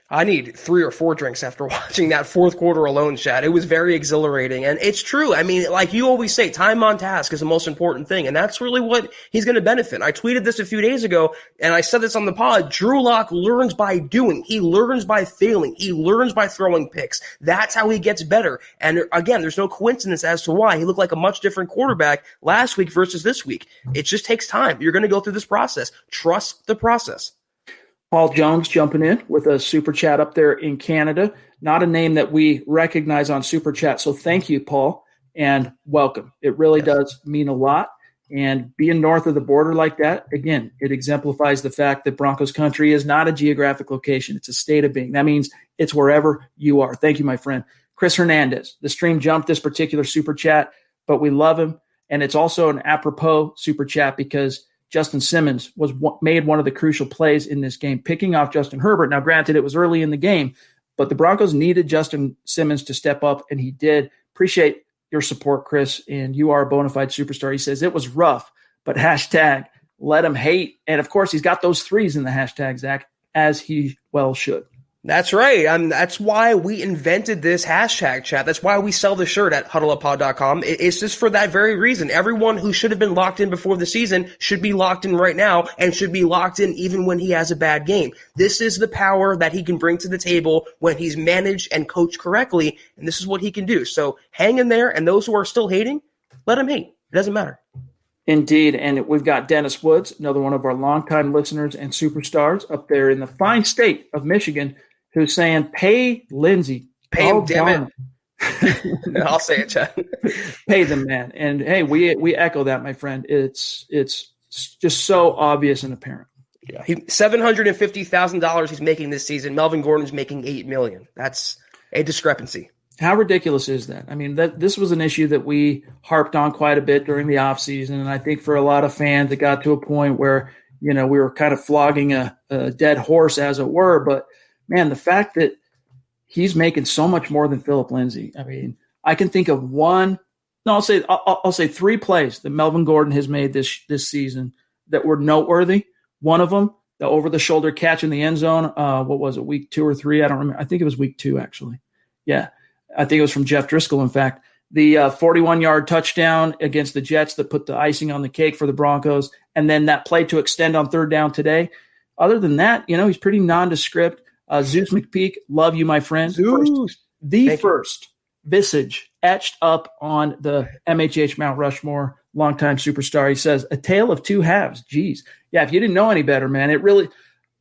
I need 3 or 4 drinks after watching that fourth quarter alone, Chad. It was very exhilarating. And it's true. I mean, like you always say, time on task is the most important thing. And that's really what he's going to benefit. I tweeted this a few days ago, and I said this on the pod. Drew Lock learns by doing. He learns by failing. He learns by throwing picks. That's how he gets better. And again, there's no coincidence as to why he looked like a much different quarterback last week versus this week. It just takes time. You're going to go through this process. Trust the process.
Paul Jones jumping in with a super chat up there in Canada. Not a name that we recognize on super chat. So thank you, Paul, and welcome. It really does mean a lot. And being north of the border like that, again, it exemplifies the fact that Broncos country is not a geographic location. It's a state of being. That means it's wherever you are. Thank you, my friend. Chris Hernandez. The stream jumped this particular super chat, but we love him. And it's also an apropos super chat because Justin Simmons made one of the crucial plays in this game, picking off Justin Herbert. Now, granted, it was early in the game, but the Broncos needed Justin Simmons to step up, and he did. Appreciate your support, Chris, and you are a bona fide superstar. He says, it was rough, but #let him hate. And, of course, he's got those threes in the hashtag, Zach, as he well should.
That's right. That's why we invented this hashtag, chat. That's why we sell the shirt at huddleuppod.com. It's just for that very reason. Everyone who should have been locked in before the season should be locked in right now and should be locked in even when he has a bad game. This is the power that he can bring to the table when he's managed and coached correctly, and this is what he can do. So hang in there, and those who are still hating, let them hate. It doesn't matter.
Indeed, and we've got Dennis Woods, another one of our longtime listeners and superstars up there in the fine state of Michigan, who's saying, pay Lindsey.
Pay him, damn it. I'll say it, Chad.
Pay them, man. And, hey, we echo that, my friend. It's just so obvious and apparent.
Yeah, $750,000 he's making this season. Melvin Gordon's making $8 million. That's a discrepancy.
How ridiculous is that? I mean, this was an issue that we harped on quite a bit during the offseason, and I think for a lot of fans, it got to a point where, we were kind of flogging a dead horse, as it were. But, man, the fact that he's making so much more than Phillip Lindsay. I mean, I can think of I'll say 3 plays that Melvin Gordon has made this season that were noteworthy. One of them, the over-the-shoulder catch in the end zone. What was it, week 2 or 3? I don't remember. I think it was week 2, actually. Yeah. I think it was from Jeff Driscoll, in fact. The 41-yard touchdown against the Jets that put the icing on the cake for the Broncos, and then that play to extend on 3rd down today. Other than that, he's pretty nondescript. Zeus McPeak, love you, my friend.
Zeus.
First visage etched up on the MHH Mount Rushmore, longtime superstar. He says, a tale of 2 halves. Geez. Yeah, if you didn't know any better, man,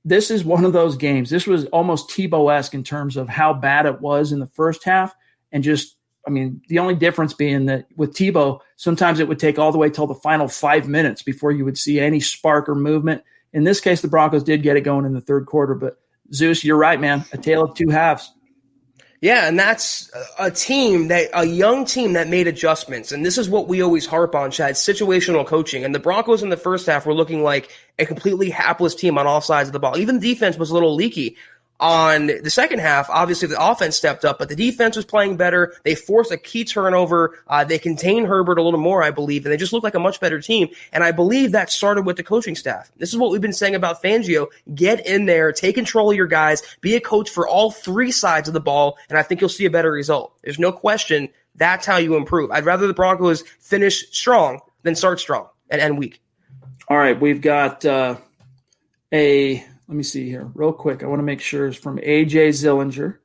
this is one of those games. This was almost Tebow-esque in terms of how bad it was in the first half. And the only difference being that with Tebow, sometimes it would take all the way till the final 5 minutes before you would see any spark or movement. In this case, the Broncos did get it going in the 3rd quarter, but Zeus, you're right, man. A tale of 2 halves.
Yeah, and that's a young team that made adjustments. And this is what we always harp on, Chad, situational coaching. And the Broncos in the first half were looking like a completely hapless team on all sides of the ball. Even the defense was a little leaky. On the second half, obviously the offense stepped up, but the defense was playing better. They forced a key turnover. They contained Herbert a little more, I believe, and they just looked like a much better team. And I believe that started with the coaching staff. This is what we've been saying about Fangio. Get in there, take control of your guys, be a coach for all 3 sides of the ball, and I think you'll see a better result. There's no question that's how you improve. I'd rather the Broncos finish strong than start strong and end weak.
All right, we've got let me see here real quick. I want to make sure it's from AJ Zillinger,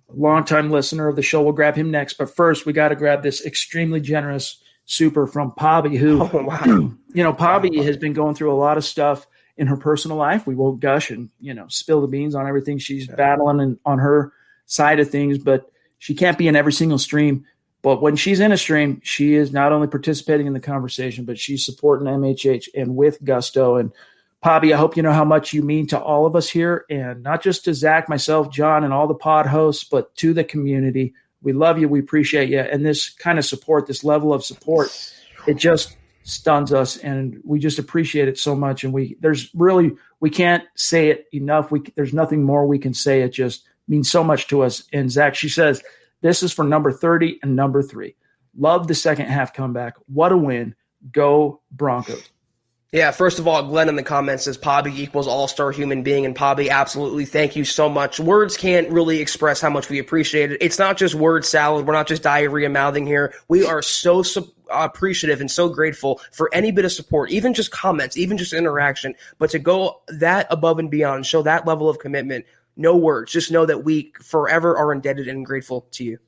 longtime listener of the show. We'll grab him next. But first, we got to grab this extremely generous super from Pobby, who, Pobby has been going through a lot of stuff in her personal life. We won't gush and, spill the beans on everything she's battling and on her side of things, but she can't be in every single stream. But when she's in a stream, she is not only participating in the conversation, but she's supporting MHH and with gusto. And Pobby, I hope you know how much you mean to all of us here, and not just to Zach, myself, John, and all the pod hosts, but to the community. We love you. We appreciate you. And this kind of support, this level of support, it just stuns us, and we just appreciate it so much. And we can't say it enough. There's nothing more we can say. It just means so much to us. And Zach, she says, this is for number 30 and number 3. Love the second half comeback. What a win. Go Broncos.
Yeah, first of all, Glenn in the comments says Pobby equals all-star human being, and Pobby, absolutely, thank you so much. Words can't really express how much we appreciate it. It's not just word salad. We're not just diarrhea mouthing here. We are so appreciative and so grateful for any bit of support, even just comments, even just interaction. But to go that above and beyond, show that level of commitment, no words. Just know that we forever are indebted and grateful to you.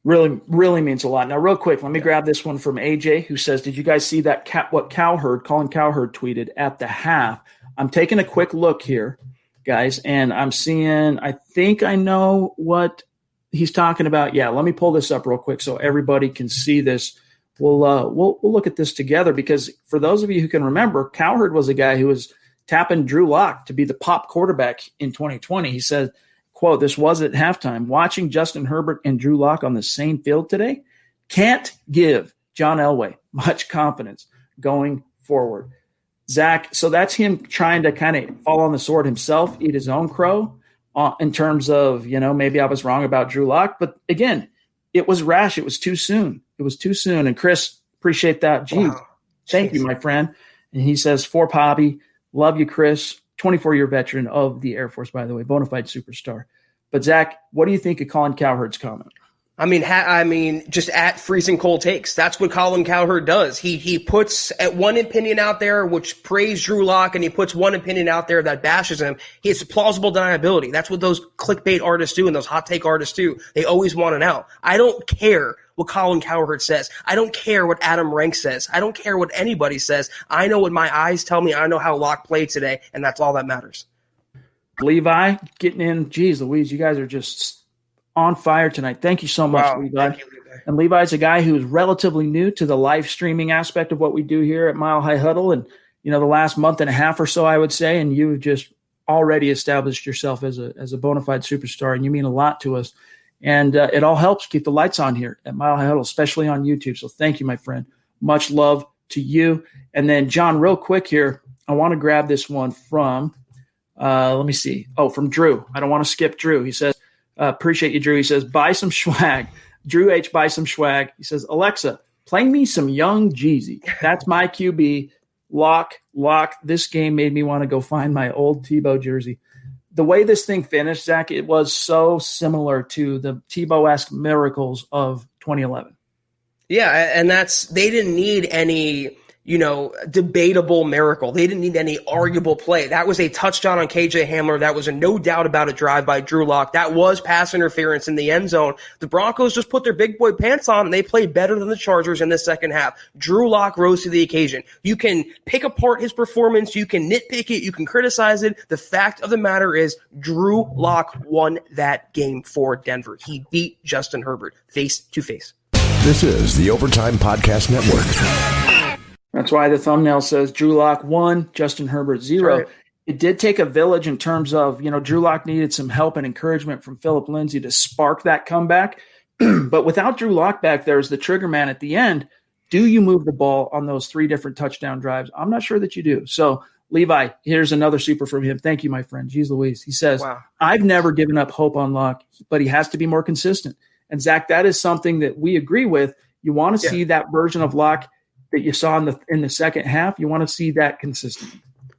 Really, really means a lot. Now, real quick, let me grab this one from AJ, who says, did you guys see that what Colin Cowherd tweeted at the half? I'm taking a quick look here, guys, and I'm seeing, I think I know what he's talking about. Yeah, let me pull this up real quick so everybody can see this. We'll look at this together, because for those of you who can remember, Cowherd was a guy who was tapping Drew Lock to be the pop quarterback in 2020. He said, quote, this was at halftime. Watching Justin Herbert and Drew Lock on the same field today can't give John Elway much confidence going forward. Zach, so that's him trying to kind of fall on the sword himself, eat his own crow in terms of, maybe I was wrong about Drew Lock. But again, it was rash. It was too soon. And Chris, appreciate that. Gee, wow. Thank you, my friend. And he says, for Pobby, love you, Chris. 24-year veteran of the Air Force, by the way, bona fide superstar. But Zach, what do you think of Colin Cowherd's comment?
I mean, just at freezing cold takes. That's what Colin Cowherd does. He puts one opinion out there which praise Drew Lock, and he puts one opinion out there that bashes him. He has plausible deniability. That's what those clickbait artists do and those hot take artists do. They always want it out. I don't care what Colin Cowherd says. I don't care what Adam Rank says. I don't care what anybody says. I know what my eyes tell me. I know how Lock played today, and that's all that matters.
Levi getting in. Geez Louise, you guys are just on fire tonight. Thank you so much,
Wow,
Levi.
thank you, Levi.
And Levi's a guy who's relatively new to the live streaming aspect of what we do here at Mile High Huddle. And, the last month and a half or so, I would say, and you've just already established yourself as a bona fide superstar, and you mean a lot to us. And it all helps keep the lights on here at Mile High Huddle, especially on YouTube. So thank you, my friend. Much love to you. And then, John, real quick here, I want to grab this one from, let me see. Oh, from Drew. I don't want to skip Drew. He says, appreciate you, Drew. He says, buy some swag. Drew H, buy some swag. He says, Alexa, play me some Young Jeezy. That's my QB. Lock. This game made me want to go find my old Tebow jersey. The way this thing finished, Zach, it was so similar to the Tebow-esque miracles of 2011.
Yeah, and they didn't need any debatable miracle. They didn't need any arguable play. That was a touchdown on KJ Hamler. That was a no doubt about a drive by Drew Lock. That was pass interference in the end zone. The Broncos just put their big boy pants on, and they played better than the Chargers in the second half. Drew Lock rose to the occasion. You can pick apart his performance. You can nitpick it. You can criticize it. The fact of the matter is Drew Lock won that game for Denver. He beat Justin Herbert face to face.
This is the Overtime Podcast Network.
That's why the thumbnail says Drew Lock 1, Justin Herbert 0.
Right.
It did take a village in terms of, Drew Lock needed some help and encouragement from Philip Lindsay to spark that comeback. But without Drew Lock back there as the trigger man at the end, do you move the ball on those 3 different touchdown drives? I'm not sure that you do. So, Levi, here's another super from him. Thank you, my friend. Jeez Louise. He says, wow. I've never given up hope on Lock, but he has to be more consistent. And, Zach, that is something that we agree with. You want to see that version of Lock that you saw in the second half. You want to see that consistent.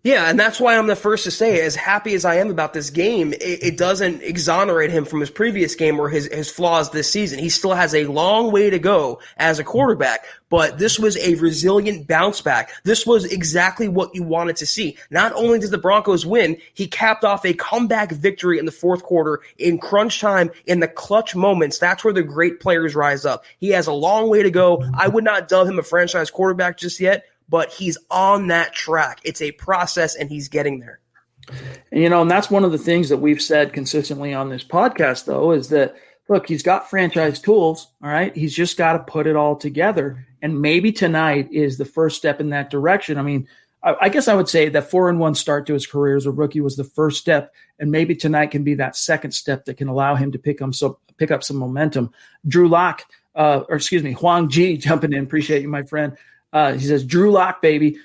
Yeah, and that's why I'm the first to say, as happy as I am about this game, it doesn't exonerate him from his previous game or his flaws this season. He still has a long way to go as a quarterback, but this was a resilient bounce back. This was exactly what you wanted to see. Not only did the Broncos win, he capped off a comeback victory in the fourth quarter in crunch time, in the clutch moments. That's where the great players rise up. He has a long way to go. I would not dub him a franchise quarterback just yet, but he's on that track. It's a process, and he's getting there.
And that's one of the things that we've said consistently on this podcast, though, is that, look, he's got franchise tools, all right? He's just got to put it all together, and maybe tonight is the first step in that direction. I mean, I guess I would say that 4-1 start to his career as a rookie was the first step, and maybe tonight can be that second step that can allow him to pick up some momentum. Drew Lock, Huang Ji jumping in. Appreciate you, my friend. He says, Drew Lock, baby.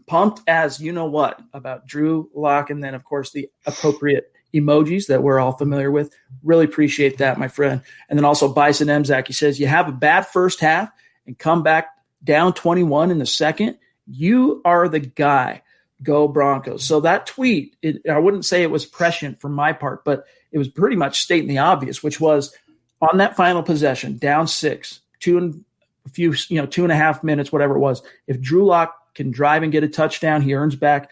Pumped as you know what about Drew Lock. And then, of course, the appropriate emojis that we're all familiar with. Really appreciate that, my friend. And then also Bison Mzak. He says, you have a bad first half and come back down 21 in the second. You are the guy. Go Broncos. So that tweet, I wouldn't say it was prescient from my part, but it was pretty much stating the obvious, which was on that final possession, down 6, 2.5 minutes, whatever it was. If Drew Lock can drive and get a touchdown, he earns back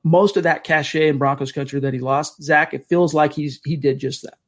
most of that cachet in Broncos country that he lost. Zach, it feels like he did just that.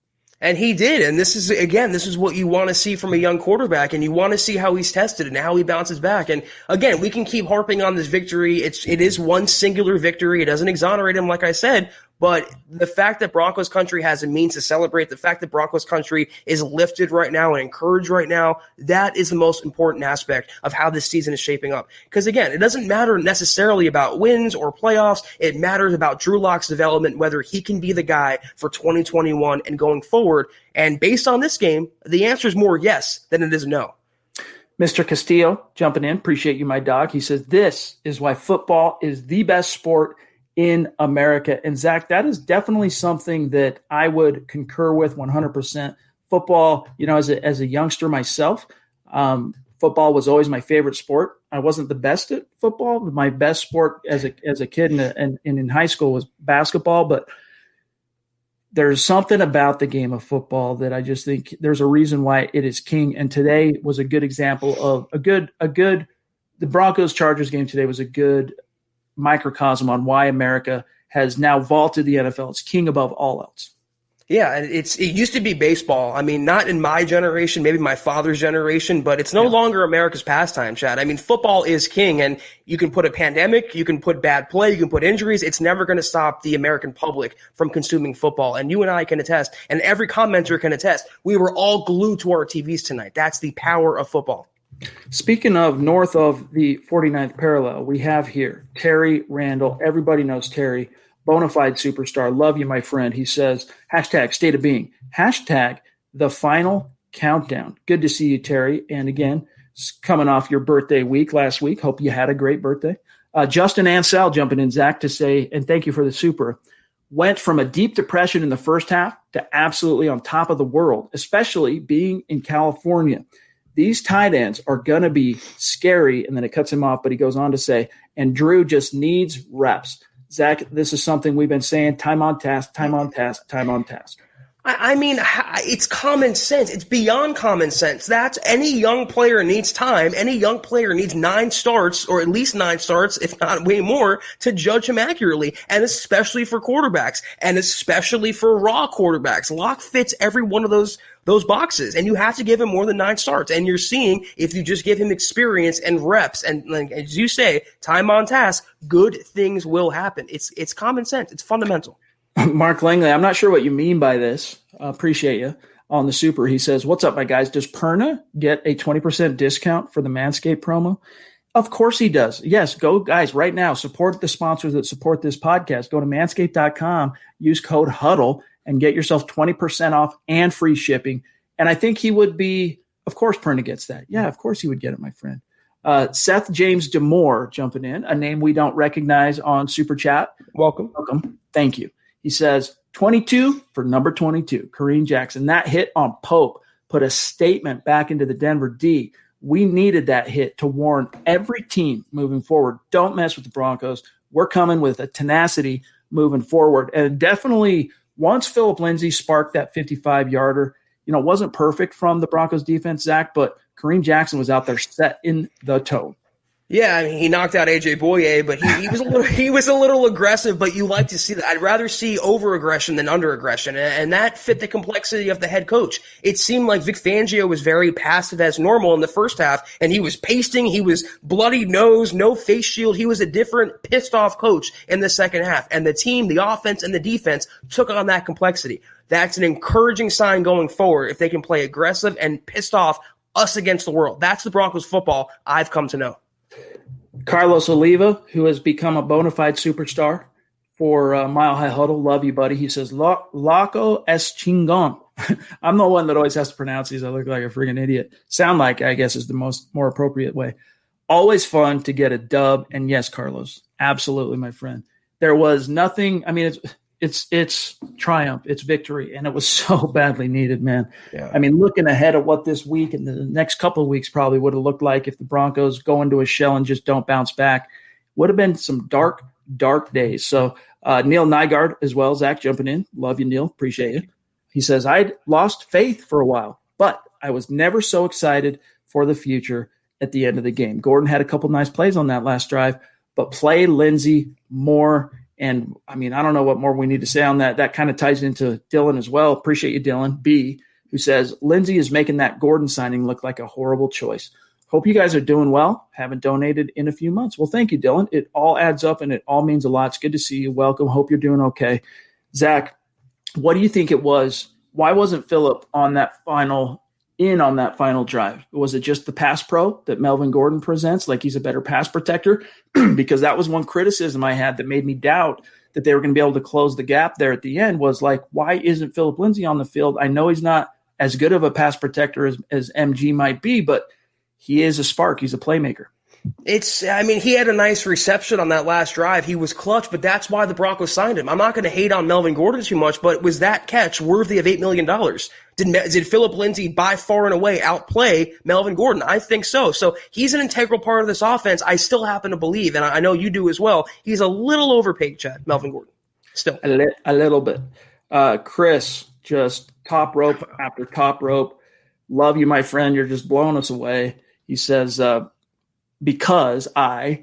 And he did. And this is what you want to see from a young quarterback, and you want to see how he's tested and how he bounces back. And again, we can keep harping on this victory. It is one singular victory. It doesn't exonerate him, like I said, but the fact that Broncos country has a means to celebrate, the fact that Broncos country is lifted right now and encouraged right now, that is the most important aspect of how this season is shaping up. Because again, it doesn't matter necessarily about wins or playoffs. It matters about Drew Lock's development, whether he can be the guy for 2021 and going forward. And based on this game, the answer is more yes than it is no.
Mr. Castillo jumping in. Appreciate you, my dog. He says, this is why football is the best sport in America. And Zach, that is definitely something that I would concur with 100%. Football, as a youngster myself, football Football was always my favorite sport. I wasn't the best at football. My best sport as a kid and in high school was basketball, but there's something about the game of football that I just think there's a reason why it is king. And today was a good example of the Broncos-Chargers game today was a good microcosm on why America has now vaulted the NFL. It's king above all else.
Yeah, it used to be baseball. I mean, not in my generation, maybe my father's generation, but it's no longer America's pastime, Chad. I mean, football is king, and you can put a pandemic, you can put bad play, you can put injuries. It's never going to stop the American public from consuming football. And you and I can attest, and every commenter can attest, we were all glued to our TVs tonight. That's the power of football.
Speaking of north of the 49th parallel, we have here Terry Randall. Everybody knows Terry. Bona fide superstar. Love you, my friend. He says, hashtag state of being, hashtag the final countdown. Good to see you, Terry. And again, coming off your birthday week last week. Hope you had a great birthday. Justin Ansell jumping in, Zach, to say, and thank you for the super, went from a deep depression in the first half to absolutely on top of the world, especially being in California. These tight ends are going to be scary. And then it cuts him off, but he goes on to say, and Drew just needs reps. Zach, this is something we've been saying, time on task, time on task, time on task.
I mean, it's common sense. It's beyond common sense. That's any young player needs time. Any young player needs 9 starts, or at least 9 starts, if not way more, to judge him accurately, and especially for quarterbacks, and especially for raw quarterbacks. Locke fits every one of those boxes, and you have to give him more than 9 starts. And you're seeing, if you just give him experience and reps, and like, as you say, time on task, good things will happen. It's common sense. It's fundamental.
Mark Langley, I'm not sure what you mean by this. Appreciate you on the super. He says, what's up, my guys? Does Perna get a 20% discount for the Manscaped promo? Of course he does. Yes, go, guys, right now. Support the sponsors that support this podcast. Go to manscaped.com, use code HUDDLE, and get yourself 20% off and free shipping. And I think he would be, of course, Perna gets that. Yeah, of course he would get it, my friend. Seth James Demore jumping in, a name we don't recognize on Super Chat.
Welcome.
Thank you. He says, 22 for number 22, Kareem Jackson. That hit on Pope put a statement back into the Denver D. We needed that hit to warn every team moving forward. Don't mess with the Broncos. We're coming with a tenacity moving forward. And definitely once Phillip Lindsay sparked that 55-yarder, it wasn't perfect from the Broncos defense, Zach, but Kareem Jackson was out there setting the tone.
Yeah, I mean, he knocked out AJ Boye, but he was a little aggressive. But you like to see that. I'd rather see over aggression than under aggression, and that fit the complexity of the head coach. It seemed like Vic Fangio was very passive as normal in the first half, and he was pasting. He was bloody nose, no face shield. He was a different, pissed off coach in the second half, and the team, the offense, and the defense took on that complexity. That's an encouraging sign going forward if they can play aggressive and pissed off us against the world. That's the Broncos football I've come to know.
Carlos Oliva, who has become a bona fide superstar for Mile High Huddle. Love you, buddy. He says, Loco es chingon. I'm the one that always has to pronounce these. I look like a friggin' idiot. Sound like, I guess, is the more appropriate way. Always fun to get a dub. And yes, Carlos, absolutely, my friend. There was nothing. I mean, it's triumph. It's victory. And it was so badly needed, man. Yeah. I mean, looking ahead at what this week and the next couple of weeks probably would have looked like if the Broncos go into a shell and just don't bounce back, would have been some dark, dark days. So Neil Nygaard as well, Zach, jumping in. Love you, Neil. Appreciate you. He says, I'd lost faith for a while, but I was never so excited for the future at the end of the game. Gordon had a couple nice plays on that last drive, but play Lindsay more. And, I mean, I don't know what more we need to say on that. That kind of ties into Dylan as well. Appreciate you, Dylan B., who says, Lindsay is making that Gordon signing look like a horrible choice. Hope you guys are doing well. Haven't donated in a few months. Well, thank you, Dylan. It all adds up, and it all means a lot. It's good to see you. Welcome. Hope you're doing okay. Zach, what do you think it was? Why wasn't Phillip on that final drive? Was it just the pass pro that Melvin Gordon presents, like he's a better pass protector? Because that was one criticism I had that made me doubt that they were going to be able to close the gap there at the end, was like, why isn't Phillip Lindsay on the field? I know he's not as good of a pass protector as MG might be, but he is a spark. He's a playmaker.
He had a nice reception on that last drive. He was clutch, but that's why the Broncos signed him. I'm not going to hate on Melvin Gordon too much, but was that catch worthy of $8 million? Did Philip Lindsay by far and away outplay Melvin Gordon? I think so. So he's an integral part of this offense. I still happen to believe, and I know you do as well, he's a little overpaid, Chad, Melvin Gordon. Still.
A little bit. Chris, just top rope after top rope. Love you, my friend. You're just blowing us away. He says, because I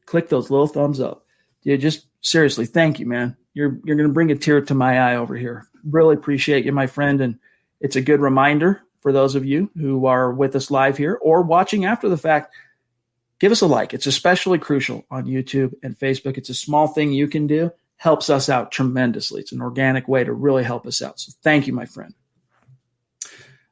click those little thumbs up. Yeah, just seriously, thank you, man. You're going to bring a tear to my eye over here. Really appreciate you, my friend. And it's a good reminder for those of you who are with us live here or watching after the fact. Give us a like. It's especially crucial on YouTube and Facebook. It's a small thing you can do. Helps us out tremendously. It's an organic way to really help us out. So thank you, my friend.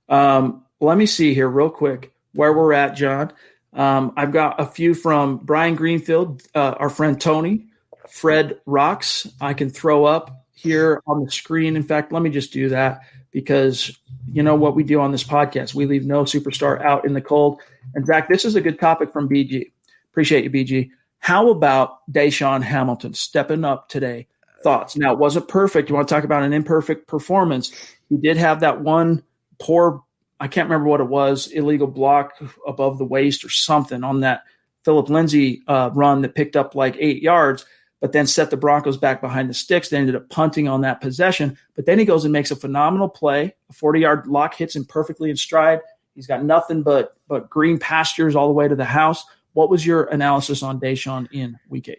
Let me see here real quick where we're at, John. I've got a few from Brian Greenfield, our friend Tony, Fred Rocks. I can throw up here on the screen. In fact, let me just do that because you know what we do on this podcast. We leave no superstar out in the cold. And Zach, this is a good topic from BG. Appreciate you, BG. How about Deshaun Hamilton stepping up today? Thoughts? Now, it wasn't perfect. You want to talk about an imperfect performance. He did have that one poor, I can't remember what it was, illegal block above the waist or something on that Philip Lindsay run that picked up like 8 yards, but then set the Broncos back behind the sticks. They ended up punting on that possession. But then he goes and makes a phenomenal play. A 40-yard lock hits him perfectly in stride. He's got nothing but green pastures all the way to the house. What was your analysis on Deshaun in Week 8?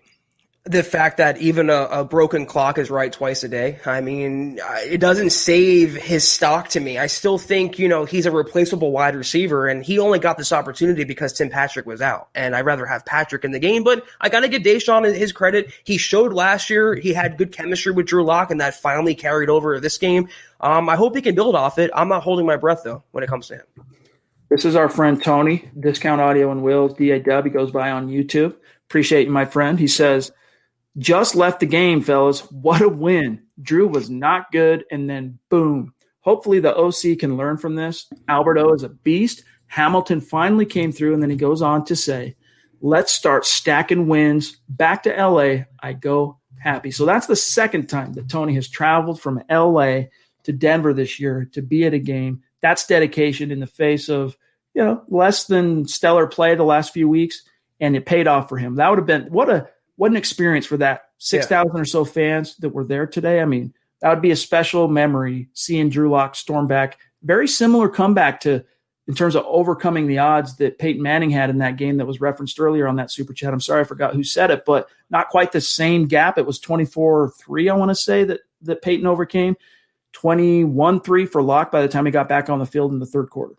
The fact that even a broken clock is right twice a day. I mean, it doesn't save his stock to me. I still think, he's a replaceable wide receiver, and he only got this opportunity because Tim Patrick was out. And I'd rather have Patrick in the game, but I got to give Deshaun his credit. He showed last year he had good chemistry with Drew Lock, and that finally carried over this game. I hope he can build off it. I'm not holding my breath, though, when it comes to him.
This is our friend Tony, Discount Audio and Wheels, DAW. He goes by on YouTube. Appreciate you, my friend. He says, just left the game, fellas. What a win. Drew was not good, and then boom. Hopefully the OC can learn from this. Alberto is a beast. Hamilton finally came through, and then he goes on to say, let's start stacking wins. Back to L.A., I go happy. So that's the second time that Tony has traveled from L.A. to Denver this year to be at a game. That's dedication in the face of, less than stellar play the last few weeks, and it paid off for him. That would have been what an experience for that 6,000 or so fans that were there today. I mean, that would be a special memory seeing Drew Lock storm back. Very similar comeback in terms of overcoming the odds that Peyton Manning had in that game that was referenced earlier on that super chat. I'm sorry I forgot who said it, but not quite the same gap. It was 24-3, I want to say, that Peyton overcame. 21-3 for Lock by the time he got back on the field in the third quarter.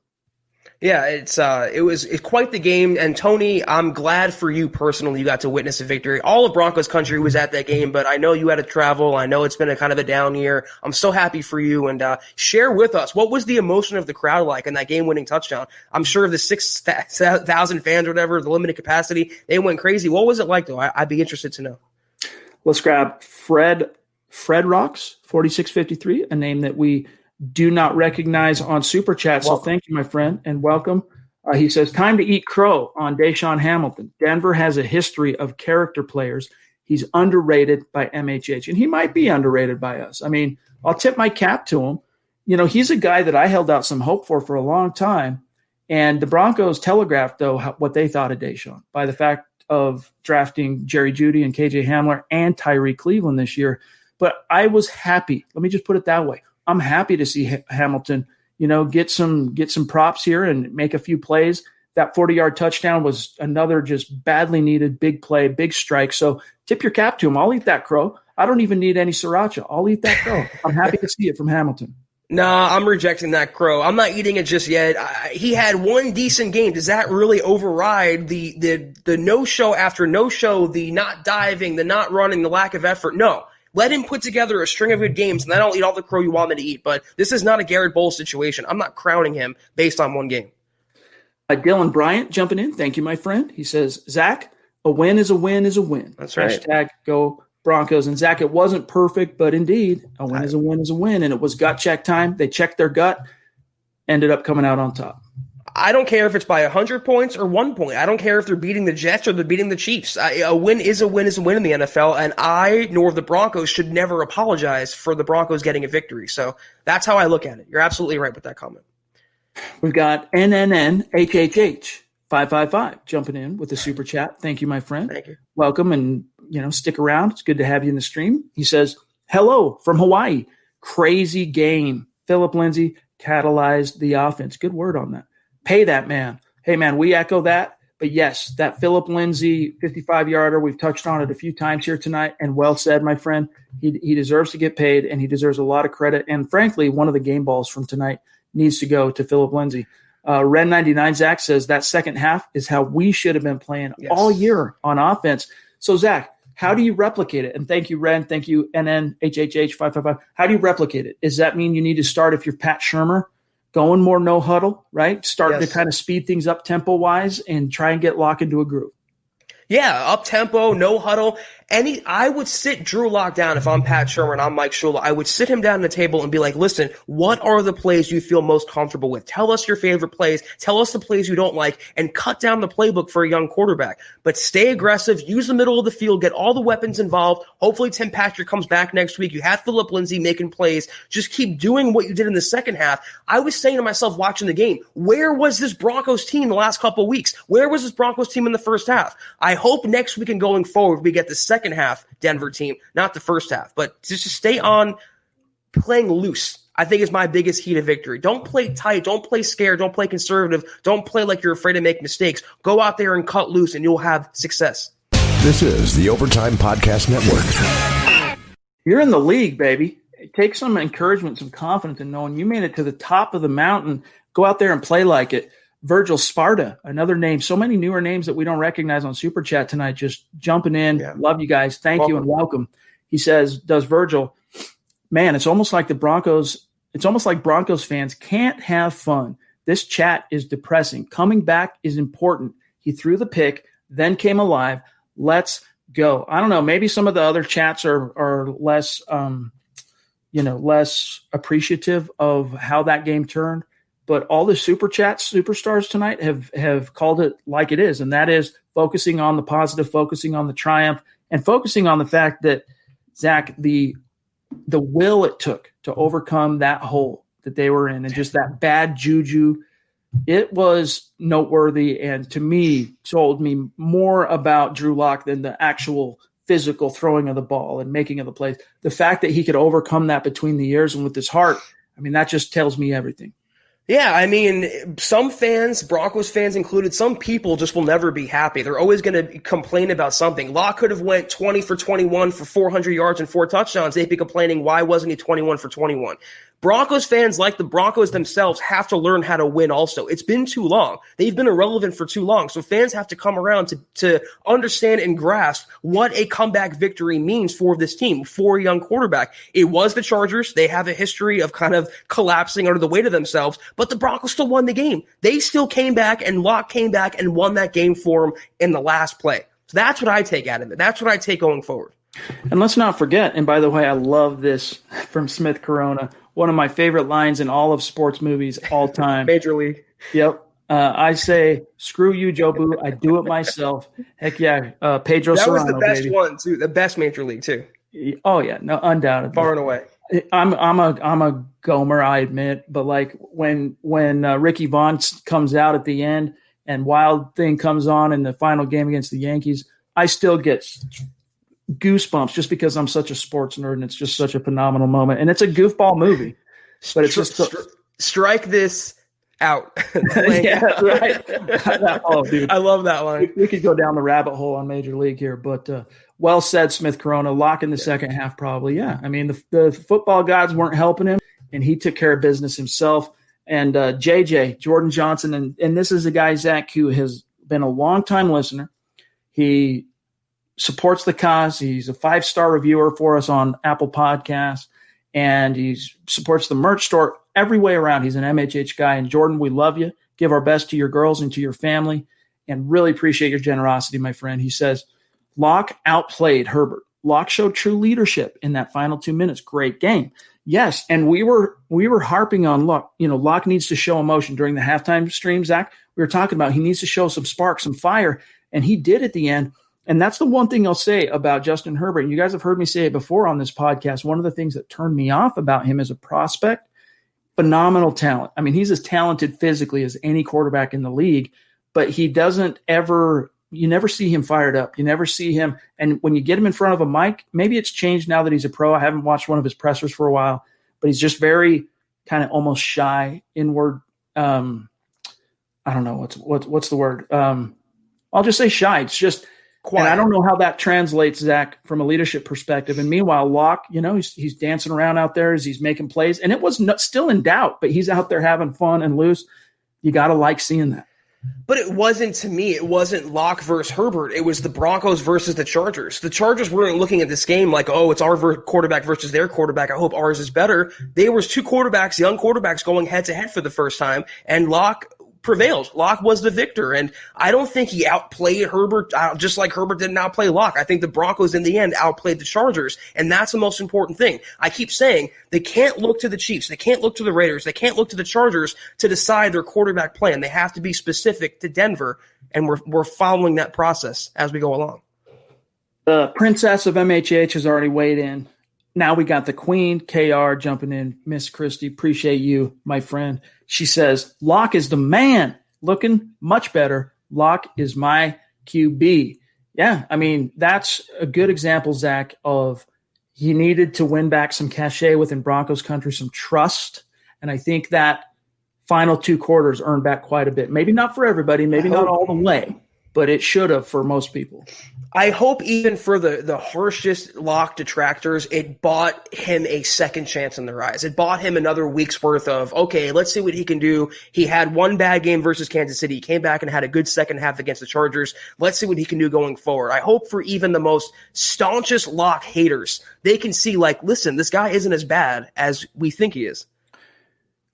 Yeah, it's quite the game. And Tony, I'm glad for you personally you got to witness a victory. All of Broncos country was at that game, but I know you had to travel. I know it's been a kind of a down year. I'm so happy for you. And share with us, what was the emotion of the crowd like in that game-winning touchdown? I'm sure the 6,000 fans or whatever, the limited capacity, they went crazy. What was it like, though? I'd be interested to know.
Let's grab Fred Rocks, 4653, a name that we do not recognize on Super Chat. So thank you, my friend, and welcome. He says, time to eat crow on Deshaun Hamilton. Denver has a history of character players. He's underrated by MHH, and he might be underrated by us. I mean, I'll tip my cap to him. He's a guy that I held out some hope for a long time, and the Broncos telegraphed, though, what they thought of Deshaun by the fact of drafting Jerry Jeudy and KJ Hamler and Tyree Cleveland this year. But I was happy. Let me just put it that way. I'm happy to see Hamilton, get some props here and make a few plays. That 40-yard touchdown was another just badly needed big play, big strike. So tip your cap to him. I'll eat that crow. I don't even need any sriracha. I'll eat that crow. I'm happy to see it from Hamilton.
Nah, I'm rejecting that crow. I'm not eating it just yet. He had one decent game. Does that really override the no-show after no-show, the not diving, the not running, the lack of effort? No. Let him put together a string of good games, and then I'll eat all the crow you want me to eat. But this is not a Garrett Bowles situation. I'm not crowning him based on one game.
Dylan Bryant jumping in. Thank you, my friend. He says, Zach, a win is a win is a win.
That's right.
Hashtag go Broncos. And Zach, it wasn't perfect, but indeed, a win is a win is a win. And it was gut check time. They checked their gut, ended up coming out on top.
I don't care if it's by 100 points or 1 point. I don't care if they're beating the Jets or they're beating the Chiefs. A win is a win in the NFL, and I nor the Broncos should never apologize for the Broncos getting a victory. So that's how I look at it. You're absolutely right with that comment.
We've got NNNHHH 555 jumping in with the super chat. Thank you, my friend.
Thank you.
Welcome, and stick around. It's good to have you in the stream. He says, hello from Hawaii. Crazy game. Philip Lindsay catalyzed the offense. Good word on that. Pay that man. Hey, man, we echo that. But, yes, that Philip Lindsay 55-yarder, we've touched on it a few times here tonight, and well said, my friend. He deserves to get paid, and he deserves a lot of credit. And, frankly, one of the game balls from tonight needs to go to Philip Lindsay. Ren99 Zach says that second half is how we should have been playing all year on offense. So, Zach, how do you replicate it? And thank you, Ren. Thank you, NNHHH555. How do you replicate it? Does that mean you need to start, if you're Pat Shurmur, going more no huddle, right? Starting to kind of speed things up tempo-wise and try and get Locke into a groove?
Yeah, up tempo, no huddle. I would sit Drew Lock down if I'm Pat Shurmur and I'm Mike Shula. I would sit him down at the table and be like, listen, what are the plays you feel most comfortable with? Tell us your favorite plays. Tell us the plays you don't like, and cut down the playbook for a young quarterback. But stay aggressive, use the middle of the field, get all the weapons involved. Hopefully Tim Patrick comes back next week. You have Philip Lindsay making plays. Just keep doing what you did in the second half. I was saying to myself watching the game, where was this Broncos team the last couple of weeks? Where was this Broncos team in the first half? I hope next week and going forward we get the second half Denver team, not the first half. But just stay on playing loose, I think, is my biggest key to victory. Don't play tight. Don't play scared. Don't play conservative. Don't play like you're afraid to make mistakes. Go out there and cut loose, and you'll have success.
This is the Overtime Podcast Network.
You're in the league, baby. Take some encouragement, some confidence in knowing you made it to the top of the mountain. Go out there and play like it. Virgil Sparta, another name. So many newer names that we don't recognize on Super Chat tonight. Just jumping in. Yeah. Love you guys. Thank you and welcome. He says, does Virgil, man, it's almost like Broncos fans can't have fun. This chat is depressing. Coming back is important. He threw the pick, then came alive. Let's go. I don't know. Maybe some of the other chats are less, less appreciative of how that game turned. But all the super chat superstars tonight have called it like it is, and that is focusing on the positive, focusing on the triumph, and focusing on the fact that, Zach, the will it took to overcome that hole that they were in and just that bad juju, it was noteworthy, and to me told me more about Drew Lock than the actual physical throwing of the ball and making of the plays. The fact that he could overcome that between the ears and with his heart, I mean, that just tells me everything.
Yeah, I mean, some fans, Broncos fans included, some people just will never be happy. They're always going to complain about something. Locke could have went 20 for 21 for 400 yards and 4 touchdowns. They'd be complaining, why wasn't he 21 for 21? Broncos fans, like the Broncos themselves, have to learn how to win also. It's been too long. They've been irrelevant for too long. So fans have to come around to understand and grasp what a comeback victory means for this team, for a young quarterback. It was the Chargers. They have a history of kind of collapsing under the weight of themselves, but the Broncos still won the game. They still came back, and Locke came back and won that game for them in the last play. So that's what I take out of it. That's what I take going forward.
And let's not forget, and by the way, I love this from Smith Corona, one of my favorite lines in all of sports movies all time.
Major League.
Yep. I say, screw you, Joe Boo. I do it myself. Heck yeah. Pedro
that
Serrano,
was the best
baby.
one, too. The best Major League, too.
Oh, yeah. No, undoubtedly.
Far and away.
I'm a Gomer, I admit. But, like, when Ricky Vaughn comes out at the end and Wild Thing comes on in the final game against the Yankees, I still get goosebumps just because I'm such a sports nerd, and it's just such a phenomenal moment. And it's a goofball movie, but it's just
strike this out.
Yeah, right. Oh, dude,
I love that line.
We could go down the rabbit hole on Major League here, but well said, Smith Corona. Lock in the second half, probably. Yeah, I mean the football gods weren't helping him, and he took care of business himself. And JJ Jordan Johnson, and this is a guy, Zach, who has been a longtime listener. He supports the cause. He's a 5-star reviewer for us on Apple Podcasts, and he supports the merch store every way around. He's an MHH guy. And Jordan, we love you. Give our best to your girls and to your family, and really appreciate your generosity, my friend. He says, Locke outplayed Herbert. Locke showed true leadership in that final 2 minutes. Great game. Yes, and we were harping on Locke. Locke needs to show emotion during the halftime stream, Zach. We were talking about he needs to show some spark, some fire, and he did at the end. And that's the one thing I'll say about Justin Herbert. And you guys have heard me say it before on this podcast. One of the things that turned me off about him as a prospect, phenomenal talent. I mean, he's as talented physically as any quarterback in the league, but he doesn't ever – you never see him fired up. You never see him. And when you get him in front of a mic, maybe it's changed now that he's a pro. I haven't watched one of his pressers for a while, but he's just very kind of almost shy, inward. I don't know what's the word. I'll just say shy. It's just quiet. And I don't know how that translates, Zach, from a leadership perspective. And meanwhile, Locke, he's dancing around out there as he's making plays, and it was still in doubt, but he's out there having fun and loose. You got to like seeing that.
But it wasn't Locke versus Herbert. It was the Broncos versus the Chargers. The Chargers weren't looking at this game like, oh, it's our quarterback versus their quarterback. I hope ours is better. There was two quarterbacks, young quarterbacks, going head-to-head for the first time, and Locke prevailed. Locke was the victor, and I don't think he outplayed Herbert just like Herbert didn't outplay Locke. I think the Broncos in the end outplayed the Chargers, and that's the most important thing. I keep saying they can't look to the Chiefs, they can't look to the Raiders, they can't look to the Chargers to decide their quarterback plan. They have to be specific to Denver, and we're following that process as we go along.
The princess of MHH has already weighed in. Now we got the queen, KR, jumping in. Miss Christie, appreciate you, my friend. She says, Locke is the man, looking much better. Locke is my QB. Yeah, I mean, that's a good example, Zach, of he needed to win back some cachet within Broncos country, some trust. And I think that final 2 quarters earned back quite a bit. Maybe not for everybody, maybe not all the way, but it should have for most people.
I hope even for the harshest Locke detractors, it bought him a second chance in their eyes. It bought him another week's worth of, okay, let's see what he can do. He had one bad game versus Kansas City. He came back and had a good second half against the Chargers. Let's see what he can do going forward. I hope for even the most staunchest Locke haters, they can see, like, listen, this guy isn't as bad as we think he is.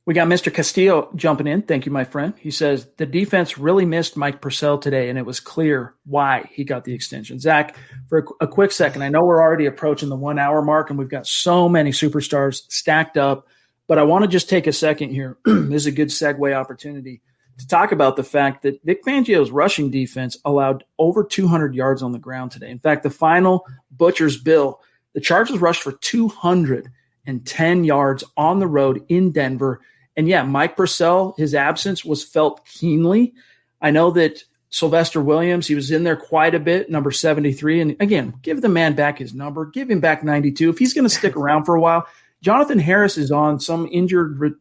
We got Mr. Castillo jumping in. Thank you, my friend. He says, the defense really missed Mike Purcell today, and it was clear why he got the extension. Zach, for a quick second, I know we're already approaching the 1 hour mark, and we've got so many superstars stacked up, but I want to just take a second here. This is a good segue opportunity to talk about the fact that Vic Fangio's rushing defense allowed over 200 yards on the ground today. In fact, the final Butcher's Bill, the Chargers rushed for 210 yards on the road in Denver. And yeah, Mike Purcell, his absence was felt keenly. I know that Sylvester Williams, he was in there quite a bit, number 73. And again, give the man back his number. Give him back 92. If he's going to stick around for a while, Jonathan Harris is on some injured,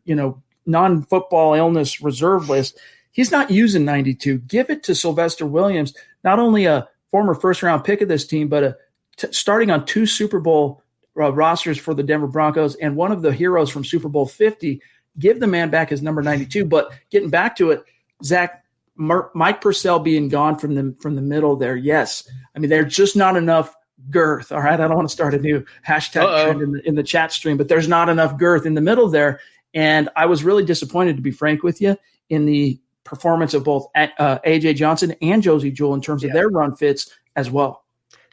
non-football illness reserve list. He's not using 92. Give it to Sylvester Williams, not only a former first-round pick of this team, but starting on 2 Super Bowl rosters for the Denver Broncos and one of the heroes from Super Bowl 50. Give the man back his number 92. But getting back to it, Zach, Mike Purcell being gone from the middle there, yes. I mean, there's just not enough girth, all right? I don't want to start a new hashtag trend in the chat stream, but there's not enough girth in the middle there. And I was really disappointed, to be frank with you, in the performance of both A.J. Johnson and Josie Jewell in terms of their run fits as well.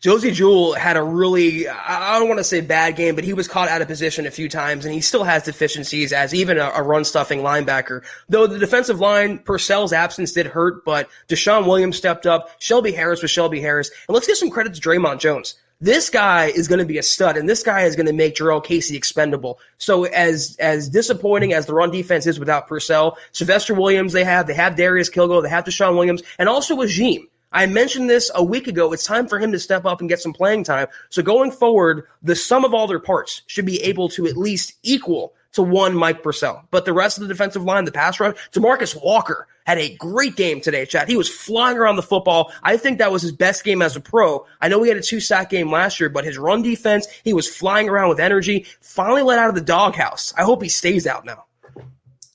Josie Jewell had a really, I don't want to say bad game, but he was caught out of position a few times, and he still has deficiencies as even a run-stuffing linebacker. Though the defensive line, Purcell's absence did hurt, but Deshaun Williams stepped up. Shelby Harris was Shelby Harris. And let's give some credit to Draymond Jones. This guy is going to be a stud, and this guy is going to make Jarrell Casey expendable. So as disappointing as the run defense is without Purcell, Sylvester Williams they have Darius Kilgo, they have Deshaun Williams, and also Ajim. I mentioned this a week ago. It's time for him to step up and get some playing time. So going forward, the sum of all their parts should be able to at least equal to one Mike Purcell. But the rest of the defensive line, the pass rush, DeMarcus Walker had a great game today, Chad. He was flying around the football. I think that was his best game as a pro. I know he had a 2-sack game last year, but his run defense, he was flying around with energy, finally let out of the doghouse. I hope he stays out now.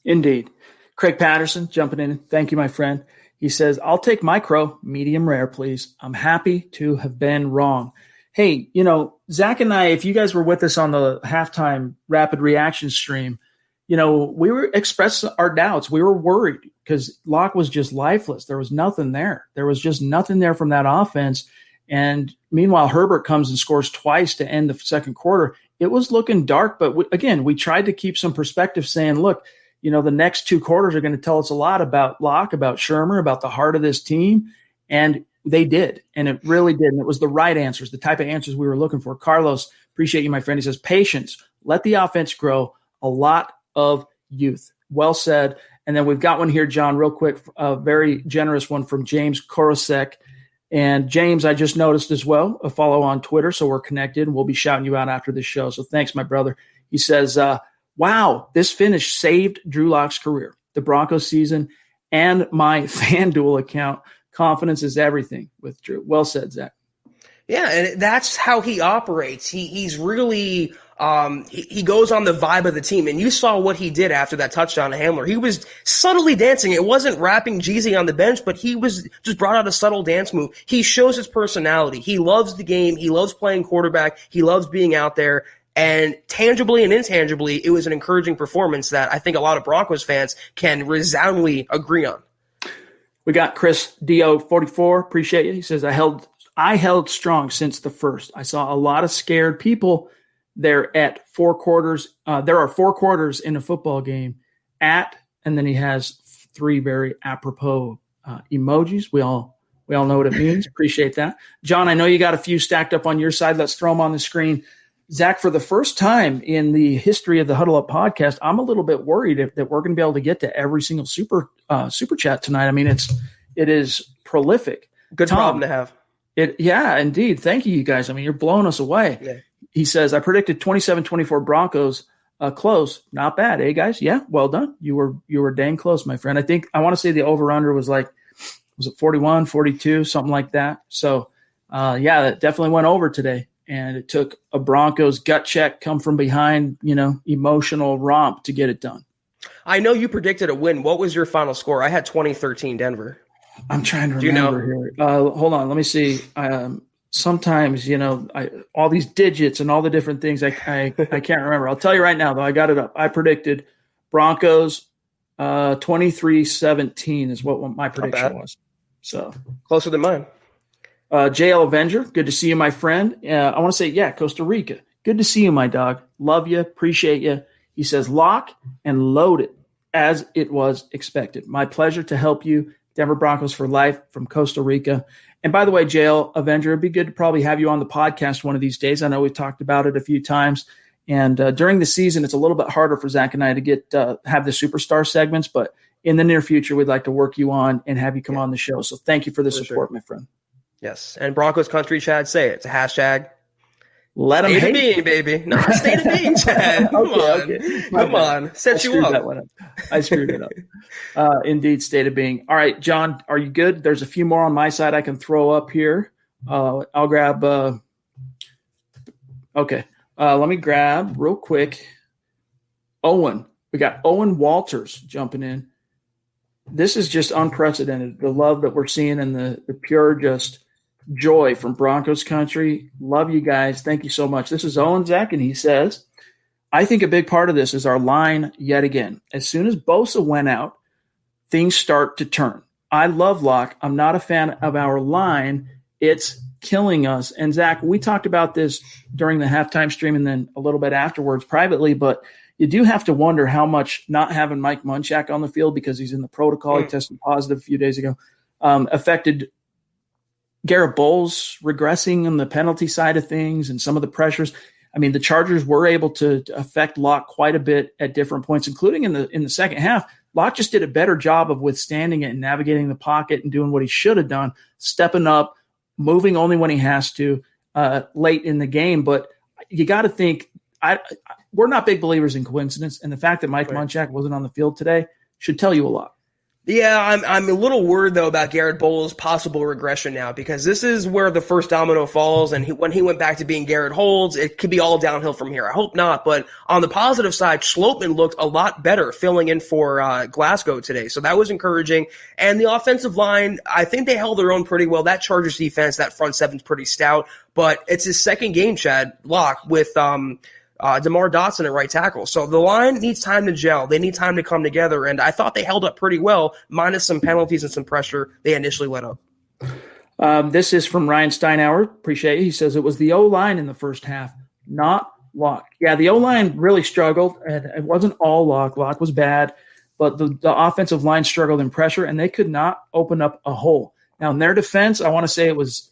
Indeed. Craig Patterson jumping in. Thank you, my friend. He says, I'll take my crow, medium rare, please. I'm happy to have been wrong. Hey, Zach and I, if you guys were with us on the halftime rapid reaction stream, we were expressing our doubts. We were worried because Locke was just lifeless. There was nothing there. There was just nothing there from that offense. And meanwhile, Herbert comes and scores twice to end the second quarter. It was looking dark, but we tried to keep some perspective saying, look, the next 2 quarters are going to tell us a lot about Locke, about Shermer, about the heart of this team. And they did. And it really did. And it was the right answers, the type of answers we were looking for. Carlos, appreciate you, my friend. He says, patience, let the offense grow, a lot of youth. Well said. And then we've got one here, John, real quick, a very generous one from James Korosek. And James, I just noticed as well, a follow on Twitter, so we're connected. We'll be shouting you out after this show. So thanks, my brother. He says, wow, this finish saved Drew Lock's career, the Broncos season, and my FanDuel account. Confidence is everything with Drew. Well said, Zach.
Yeah, and that's how he operates. He's really he goes on the vibe of the team, and you saw what he did after that touchdown to Hamler. He was subtly dancing. It wasn't rapping Jeezy on the bench, but he was just brought out a subtle dance move. He shows his personality. He loves the game. He loves playing quarterback. He loves being out there. And tangibly and intangibly, it was an encouraging performance that I think a lot of Broncos fans can resoundingly agree on.
We got Chris Dio44. Appreciate you. He says, I held strong since the first. I saw a lot of scared people there at 4 quarters. There are 4 quarters in a football game and then he has 3 very apropos emojis. We all know what it means. Appreciate that. John, I know you got a few stacked up on your side. Let's throw them on the screen. Zach, for the first time in the history of the Huddle Up podcast, I'm a little bit worried that we're going to be able to get to every single super chat tonight. I mean, it is prolific.
Good problem to have.
Yeah, indeed. Thank you, guys. I mean, you're blowing us away.
Yeah.
He says, I predicted 27-24 Broncos close. Not bad, eh, guys? Yeah, well done. You were dang close, my friend. I want to say the over-under was it 41, 42, something like that. So, that definitely went over today. And it took a Broncos gut check, come from behind, emotional romp to get it done.
I know you predicted a win. What was your final score? I had 20-13 Denver.
I'm trying to remember here. Hold on. Let me see. Sometimes, all these digits and all the different things, I can't remember. I'll tell you right now, though, I got it up. I predicted Broncos 23-17 is what my prediction was. So
closer than mine.
JL Avenger, good to see you, my friend. I want to say, Costa Rica. Good to see you, my dog. Love you. Appreciate you. He says, lock and load it as it was expected. My pleasure to help you. Denver Broncos for life from Costa Rica. And by the way, JL Avenger, it'd be good to probably have you on the podcast one of these days. I know we've talked about it a few times. And during the season, it's a little bit harder for Zach and I to get have the superstar segments. But in the near future, we'd like to work you on and have you come on the show. So thank you for the support, my friend.
Yes. And Broncos country, Chad, say it. It's a hashtag.
Let them
hate being, baby. No, state of being, Chad. Come on. Set you up.
I screwed it up. Indeed, state of being. All right, John, are you good? There's a few more on my side I can throw up here. I'll grab okay. Let me grab real quick. Owen. We got Owen Walters jumping in. This is just unprecedented. The love that we're seeing and the pure just joy from Broncos country. Love you guys. Thank you so much. This is Owen Zach, and he says, I think a big part of this is our line yet again. As soon as Bosa went out, things start to turn. I love Locke. I'm not a fan of our line. It's killing us. And Zach, we talked about this during the halftime stream and then a little bit afterwards privately, but you do have to wonder how much not having Mike Munchak on the field because he's in the protocol, he tested positive a few days ago, affected Garrett Bowles regressing on the penalty side of things and some of the pressures. I mean, the Chargers were able to affect Locke quite a bit at different points, including in the second half. Locke just did a better job of withstanding it and navigating the pocket and doing what he should have done, stepping up, moving only when he has to late in the game. But you got to think we're not big believers in coincidence, and the fact that Mike Munchak wasn't on the field today should tell you a lot.
Yeah, I'm a little worried, though, about Garrett Bowles' possible regression now because this is where the first domino falls, and when he went back to being Garrett Holds, it could be all downhill from here. I hope not, but on the positive side, Schlottman looked a lot better filling in for Glasgow today, so that was encouraging. And the offensive line, I think they held their own pretty well. That Chargers defense, that front seven's pretty stout, but it's his second game, Chad, Locke, with DeMar Dotson at right tackle. So the line needs time to gel. They need time to come together, and I thought they held up pretty well, minus some penalties and some pressure they initially let up.
This is from Ryan Steinauer. Appreciate it. He says it was the O-line in the first half, not Locke. Yeah, the O-line really struggled, and it wasn't all Locke. Locke was bad, but the offensive line struggled in pressure, and they could not open up a hole. Now, in their defense, I want to say it was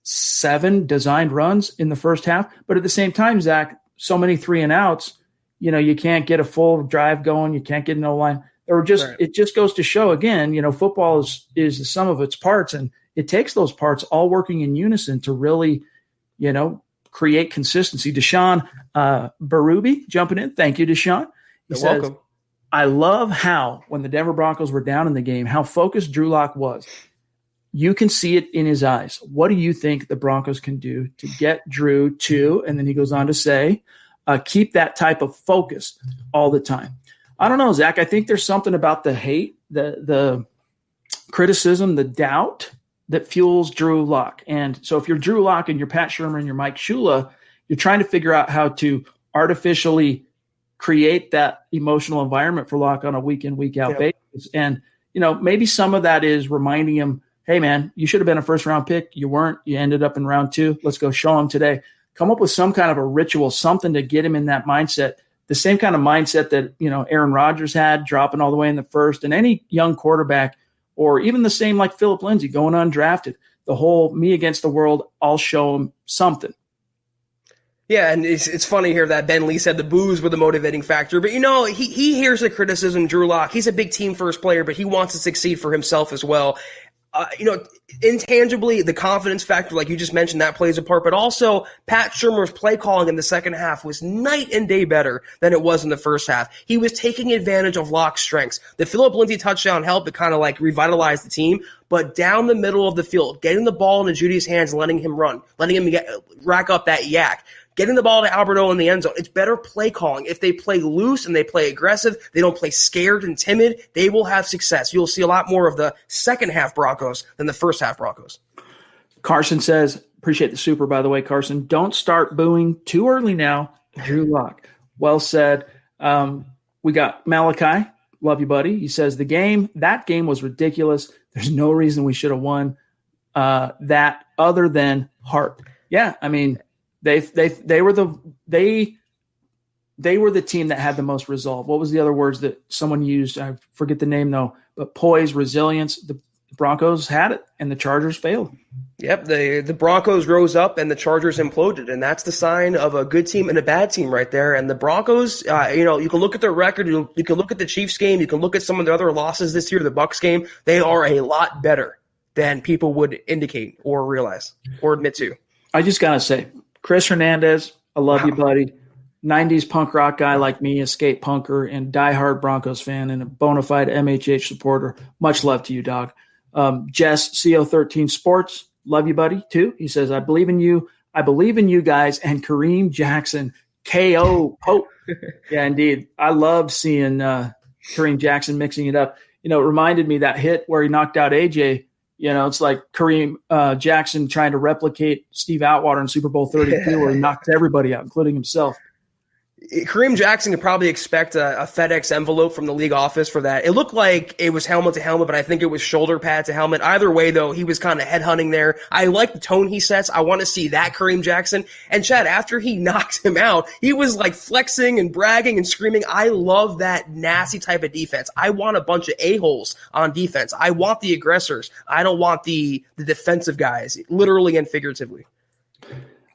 7 designed runs in the first half, but at the same time, Zach, so many 3-and-outs, you can't get a full drive going. You can't get an O-line. It just goes to show, again, football is the sum of its parts, and it takes those parts all working in unison to really, create consistency. Deshaun Berube jumping in. Thank you, Deshaun.
You're welcome.
I love how, when the Denver Broncos were down in the game, how focused Drew Lock was. You can see it in his eyes. What do you think the Broncos can do to get Drew to, and then he goes on to say, keep that type of focus all the time? I don't know, Zach. I think there's something about the hate, the criticism, the doubt that fuels Drew Lock. And so if you're Drew Lock and you're Pat Shurmur and you're Mike Shula, you're trying to figure out how to artificially create that emotional environment for Lock on a week in, week out basis. And, maybe some of that is reminding him, hey, man, you should have been a first-round pick. You weren't. You ended up in round 2. Let's go show him today. Come up with some kind of a ritual, something to get him in that mindset, the same kind of mindset that, Aaron Rodgers had, dropping all the way in the first, and any young quarterback, or even the same like Philip Lindsay going undrafted, the whole me against the world, I'll show him something.
Yeah, and it's funny here that Ben Lee said the boos were the motivating factor. But, he hears the criticism, Drew Lock. He's a big team first player, but he wants to succeed for himself as well. Intangibly, the confidence factor, like you just mentioned, that plays a part. But also, Pat Shurmur's play calling in the second half was night and day better than it was in the first half. He was taking advantage of Lock's strengths. The Philip Lindsay touchdown helped to kind of like revitalize the team. But down the middle of the field, getting the ball into Judy's hands, letting him run, letting him rack up that yak. Getting the ball to Alberto in the end zone, it's better play calling. If they play loose and they play aggressive, they don't play scared and timid, they will have success. You'll see a lot more of the second half Broncos than the first half Broncos.
Carson says, appreciate the super, by the way, Carson. Don't start booing too early now, Drew Lock. Well said. We got Malachi. Love you, buddy. He says that game was ridiculous. There's no reason we should have won that other than heart. Yeah, I mean, They were the team that had the most resolve. What was the other words that someone used? I forget the name though, but poise, resilience. The Broncos had it and the Chargers failed.
Yep. The Broncos rose up and the Chargers imploded. And that's the sign of a good team and a bad team right there. And the Broncos, you can look at their record. You can look at the Chiefs game. You can look at some of the other losses this year, the Bucs game. They are a lot better than people would indicate or realize or admit to.
I just got to say, Chris Hernandez, I love you, buddy. 90s punk rock guy like me, a skate punker and diehard Broncos fan and a bona fide MHH supporter. Much love to you, dog. Jess, CO13 Sports, love you, buddy, too. He says, I believe in you. I believe in you guys. And Kareem Jackson, KO Pope. Yeah, indeed. I loved seeing Kareem Jackson mixing it up. It reminded me that hit where he knocked out AJ. It's like Kareem Jackson trying to replicate Steve Atwater in Super Bowl 32 where he knocked everybody out, including himself.
Kareem Jackson could probably expect a FedEx envelope from the league office for that. It looked like it was helmet to helmet, but I think it was shoulder pad to helmet. Either way, though, he was kind of headhunting there. I like the tone he sets. I want to see that Kareem Jackson. And Chad, after he knocked him out, he was like flexing and bragging and screaming. I love that nasty type of defense. I want a bunch of a-holes on defense. I want the aggressors. I don't want the defensive guys, literally and figuratively.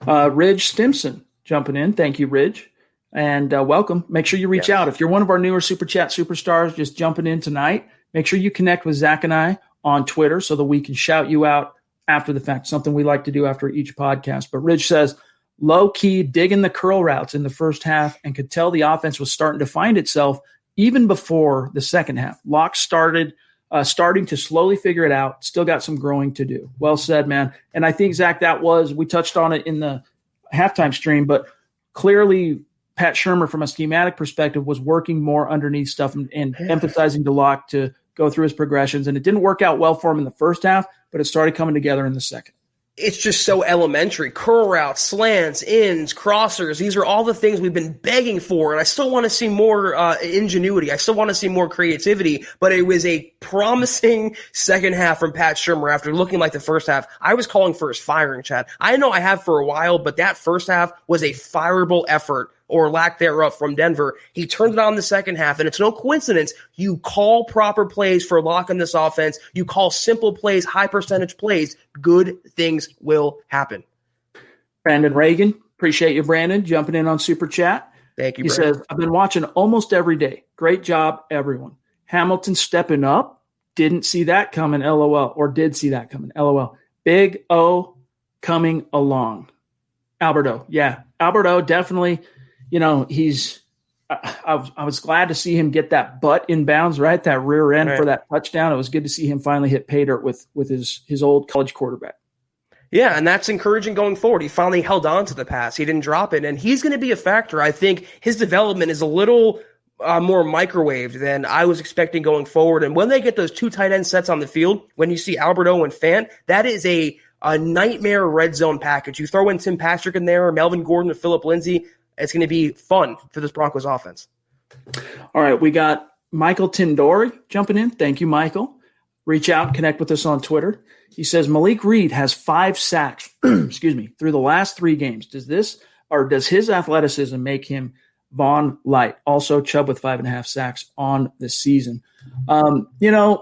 Ridge Stimson jumping in. Thank you, Ridge. And welcome. Make sure you reach out. If you're one of our newer Super Chat superstars just jumping in tonight, make sure you connect with Zach and I on Twitter so that we can shout you out after the fact, something we like to do after each podcast. But Ridge says, low-key digging the curl routes in the first half and could tell the offense was starting to find itself even before the second half. Locke starting to slowly figure it out, still got some growing to do. Well said, man. And I think, Zach, we touched on it in the halftime stream, but clearly – Pat Shurmur, from a schematic perspective, was working more underneath stuff and emphasizing to Locke to go through his progressions. And it didn't work out well for him in the first half, but it started coming together in the second.
it's just so elementary. Curl routes, slants, ins, crossers. These are all the things we've been begging for. And I still want to see more ingenuity. I still want to see more creativity. But it was a promising second half from Pat Shurmur after looking like the first half. I was calling for his firing, Chad. I know I have for a while, but that first half was a fireable effort, or lack thereof, from Denver. He turned it on in the second half, and it's no coincidence. You call proper plays for Locke in this offense. You call simple plays, high percentage plays. Good things will happen.
Brandon Reagan, appreciate you, Brandon, jumping in on Super Chat.
Thank you,
He
Brandon.
says, I've been watching almost every day. Great job, everyone. Hamilton stepping up. Didn't see that coming, LOL. Or did see that coming, LOL. Big O coming along. Alberto, yeah. Alberto definitely, he's I was glad to see him get that butt inbounds, right? That rear end for that touchdown. It was good to see him finally hit pay dirt with his old college quarterback.
Yeah, and that's encouraging going forward. He finally held on to the pass. He didn't drop it, and he's going to be a factor. I think his development is a little more microwaved than I was expecting going forward. And when they get those two tight end sets on the field, when you see Alberto and Fant, that is a nightmare red zone package. You throw in Tim Patrick in there, or Melvin Gordon, or Phillip Lindsay, it's going to be fun for this Broncos offense.
All right, we got Michael Tindori jumping in. Thank you, Michael. Reach out, connect with us on Twitter. He says Malik Reed has 5 sacks, excuse me, through the last 3 games. Does his athleticism make him Vaughn Light? Also, Chubb with 5.5 sacks on the season.
No.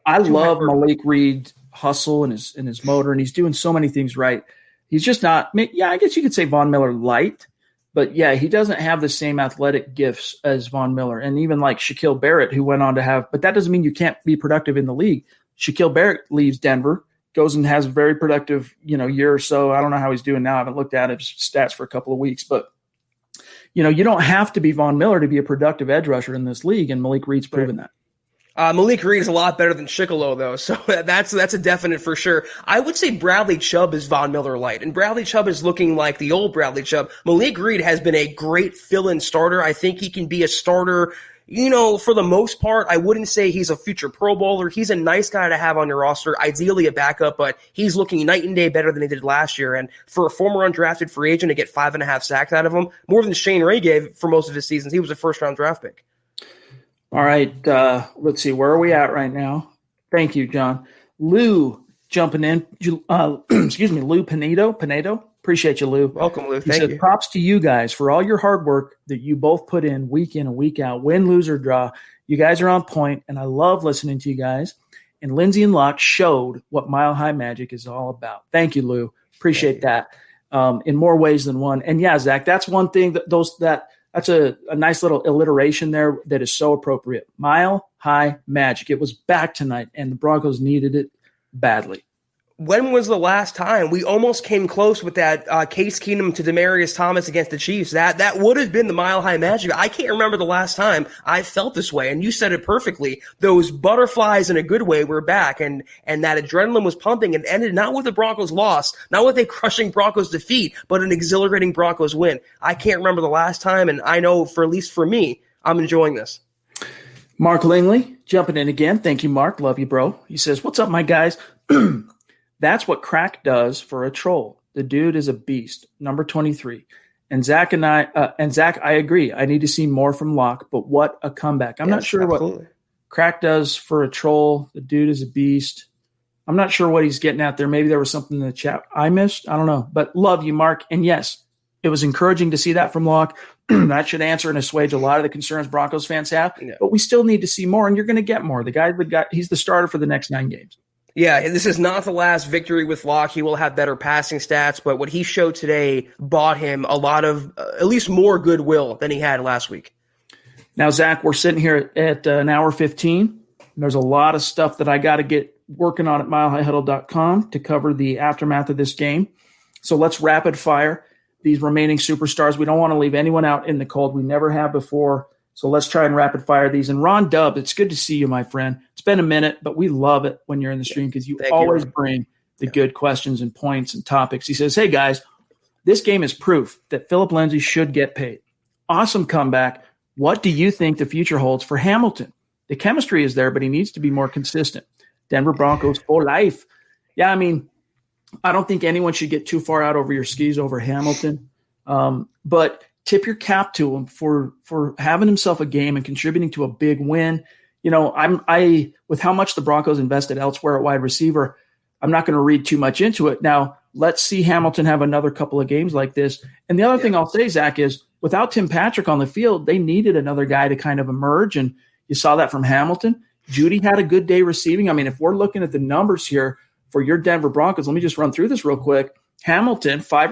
I love Malik Reed's hustle and his motor, and he's doing so many things right. He's just not. Yeah, I guess you could say Von Miller light. But, yeah, he doesn't have the same athletic gifts as Von Miller. And even like Shaquille Barrett, who went on to have – but that doesn't mean you can't be productive in the league. Shaquille Barrett leaves Denver, goes and has a very productive, year or so. I don't know how he's doing now. I haven't looked at his stats for a couple of weeks. But, you don't have to be Von Miller to be a productive edge rusher in this league, and Malik Reed's proven that.
Malik Reed is a lot better than Chicolo, though, so that's a definite for sure. I would say Bradley Chubb is Von Miller light, and Bradley Chubb is looking like the old Bradley Chubb. Malik Reed has been a great fill-in starter. I think he can be a starter, for the most part. I wouldn't say he's a future Pro Bowler. He's a nice guy to have on your roster, ideally a backup, but he's looking night and day better than he did last year. And for a former undrafted free agent to get 5.5 sacks out of him, more than Shane Ray gave for most of his seasons, he was a first-round draft pick.
All right, let's see. Where are we at right now? Thank you, John. Lou jumping in. Excuse me, Lou Pinedo. Appreciate you, Lou.
Welcome, Lou.
He said, props to you guys for all your hard work that you both put in and week out, win, lose, or draw. You guys are on point, and I love listening to you guys. And Lindsay and Locke showed what Mile High Magic is all about. Thank you, Lou. Appreciate that in more ways than one. And, yeah, Zach, that's one thing that's a nice little alliteration there that is so appropriate. Mile High Magic. It was back tonight, and the Broncos needed it badly.
When was the last time we almost came close with that Case Keenum to Demaryius Thomas against the Chiefs? That would have been the Mile High Magic. I can't remember the last time I felt this way, and you said it perfectly. Those butterflies in a good way were back, and that adrenaline was pumping, and ended not with the Broncos loss, not with a crushing Broncos defeat, but an exhilarating Broncos win. I can't remember the last time, and I know, at least for me, I'm enjoying this.
Mark Lingley jumping in again. Thank you, Mark. Love you, bro. He says, what's up, my guys? That's what crack does for a troll. The dude is a beast. Number 23. And Zach, I agree. I need to see more from Locke, but what a comeback. I'm not sure what crack does for a troll. The dude is a beast. I'm not sure what he's getting at there. Maybe there was something in the chat I missed. I don't know. But love you, Mark. And yes, it was encouraging to see that from Locke. That should answer and assuage a lot of the concerns Broncos fans have. Yeah. But we still need to see more, and you're going to get more. He's the starter for the next 9 games.
Yeah, this is not the last victory with Locke. He will have better passing stats, but what he showed today bought him a lot of, at least more goodwill than he had last week.
Now, Zach, we're sitting here at an hour 15. There's a lot of stuff that I got to get working on at milehighhuddle.com to cover the aftermath of this game. So let's rapid fire these remaining superstars. We don't want to leave anyone out in the cold. We never have before. So let's try and rapid fire these. And Ron Dubb, it's good to see you, my friend. It's been a minute, but we love it when you're in the stream because you always bring the good questions and points and topics. He says, hey, guys, this game is proof that Phillip Lindsay should get paid. Awesome comeback. What do you think the future holds for Hamilton? The chemistry is there, but he needs to be more consistent. Denver Broncos for life. Yeah, I mean, I don't think anyone should get too far out over your skis over Hamilton. But tip your cap to him for having himself a game and contributing to a big win. You know, I with how much the Broncos invested elsewhere at wide receiver, I'm not going to read too much into it. Now, let's see Hamilton have another couple of games like this. And the other thing I'll say, Zach, is without Tim Patrick on the field, they needed another guy to kind of emerge, and you saw that from Hamilton. Judy had a good day receiving. I mean, if we're looking at the numbers here for your Denver Broncos, let me just run through this real quick. Hamilton, 5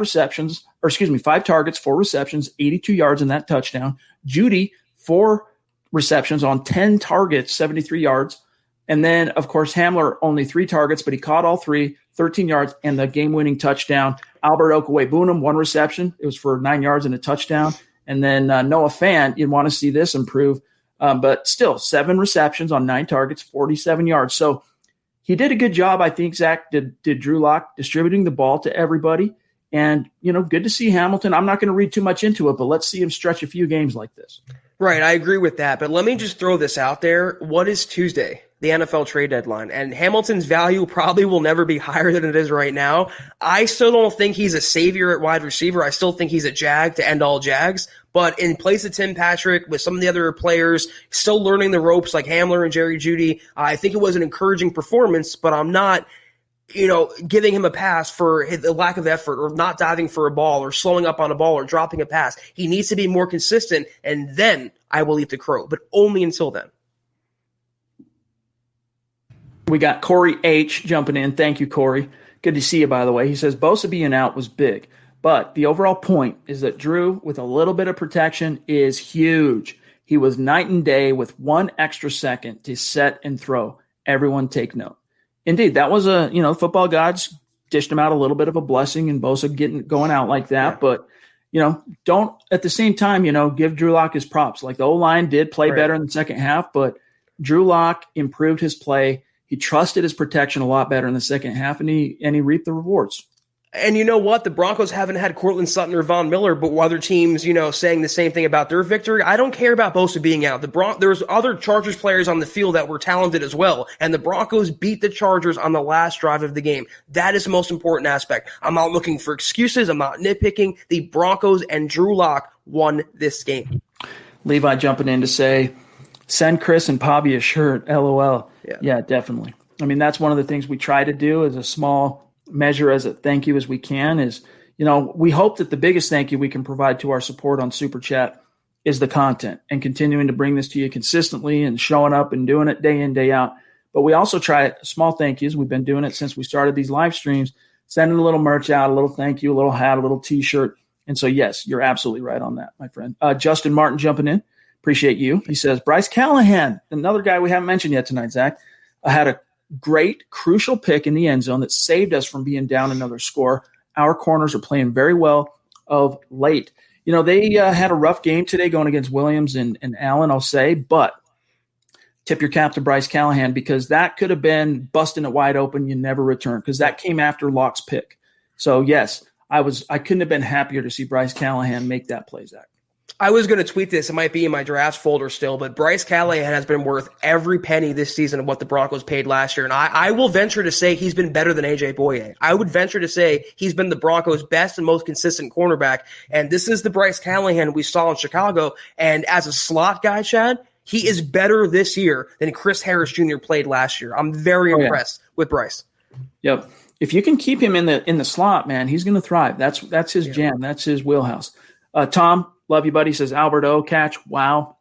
targets, 4 receptions, 82 yards in that touchdown. Judy, 4 receptions on 10 targets, 73 yards. And then, of course, Hamler, only 3 targets, but he caught all 3, 13 yards, and the game-winning touchdown. Albert Okwuegbunam, 1 reception. It was for 9 yards and a touchdown. And then Noah Fant, you'd want to see this improve. But still, 7 receptions on 9 targets, 47 yards. So he did a good job, I think, Zach, did Drew Lock distributing the ball to everybody. And, you know, good to see Hamilton. I'm not going to read too much into it, but let's see him stretch a few games like this.
Right, I agree with that. But let me just throw this out there. What is Tuesday? The NFL trade deadline. And Hamilton's value probably will never be higher than it is right now. I still don't think he's a savior at wide receiver. I still think he's a Jag to end all Jags. But in place of Tim Patrick, with some of the other players still learning the ropes like Hamler and Jerry Jeudy, I think it was an encouraging performance, but I'm not, giving him a pass for the lack of effort or not diving for a ball or slowing up on a ball or dropping a pass. He needs to be more consistent, and then I will eat the crow, but only until then.
We got Corey H. jumping in. Thank you, Corey. Good to see you, by the way. He says, Bosa being out was big, but the overall point is that Drew, with a little bit of protection, is huge. He was night and day with 1 extra second to set and throw. Everyone take note. Indeed, that was football gods dished him out a little bit of a blessing and Bosa going out like that. Yeah. But, don't at the same time, give Drew Lock his props. Like the O-line did play better in the second half, but Drew Lock improved his play. He trusted his protection a lot better in the second half, and he reaped the rewards.
And you know what? The Broncos haven't had Cortland Sutton or Von Miller, but other teams, saying the same thing about their victory. I don't care about Bosa being out. There's other Chargers players on the field that were talented as well, and the Broncos beat the Chargers on the last drive of the game. That is the most important aspect. I'm not looking for excuses. I'm not nitpicking. The Broncos and Drew Lock won this game.
Levi jumping in to say, send Chris and Pobby a shirt, LOL. Yeah, definitely. I mean, that's one of the things we try to do as a small measure as a thank you as we can is, we hope that the biggest thank you we can provide to our support on Super Chat is the content and continuing to bring this to you consistently and showing up and doing it day in, day out. But we also try small thank yous. We've been doing it since we started these live streams, sending a little merch out, a little thank you, a little hat, a little t-shirt. And so, yes, you're absolutely right on that, my friend. Justin Martin jumping in. Appreciate you. He says, Bryce Callahan, another guy we haven't mentioned yet tonight, Zach, had a great, crucial pick in the end zone that saved us from being down another score. Our corners are playing very well of late. They had a rough game today going against Williams and Allen, I'll say, but tip your cap to Bryce Callahan because that could have been busting it wide open. You never return because that came after Locke's pick. So, yes, I couldn't have been happier to see Bryce Callahan make that play, Zach.
I was going to tweet this. It might be in my drafts folder still, but Bryce Callahan has been worth every penny this season of what the Broncos paid last year. And I will venture to say he's been better than A.J. Boye. I would venture to say he's been the Broncos' best and most consistent cornerback. And this is the Bryce Callahan we saw in Chicago. And as a slot guy, Chad, he is better this year than Chris Harris Jr. played last year. I'm very impressed with Bryce.
Yep. If you can keep him in the slot, man, he's going to thrive. That's his jam. That's his wheelhouse. Tom, love you, buddy. Says Albert O catch. Wow.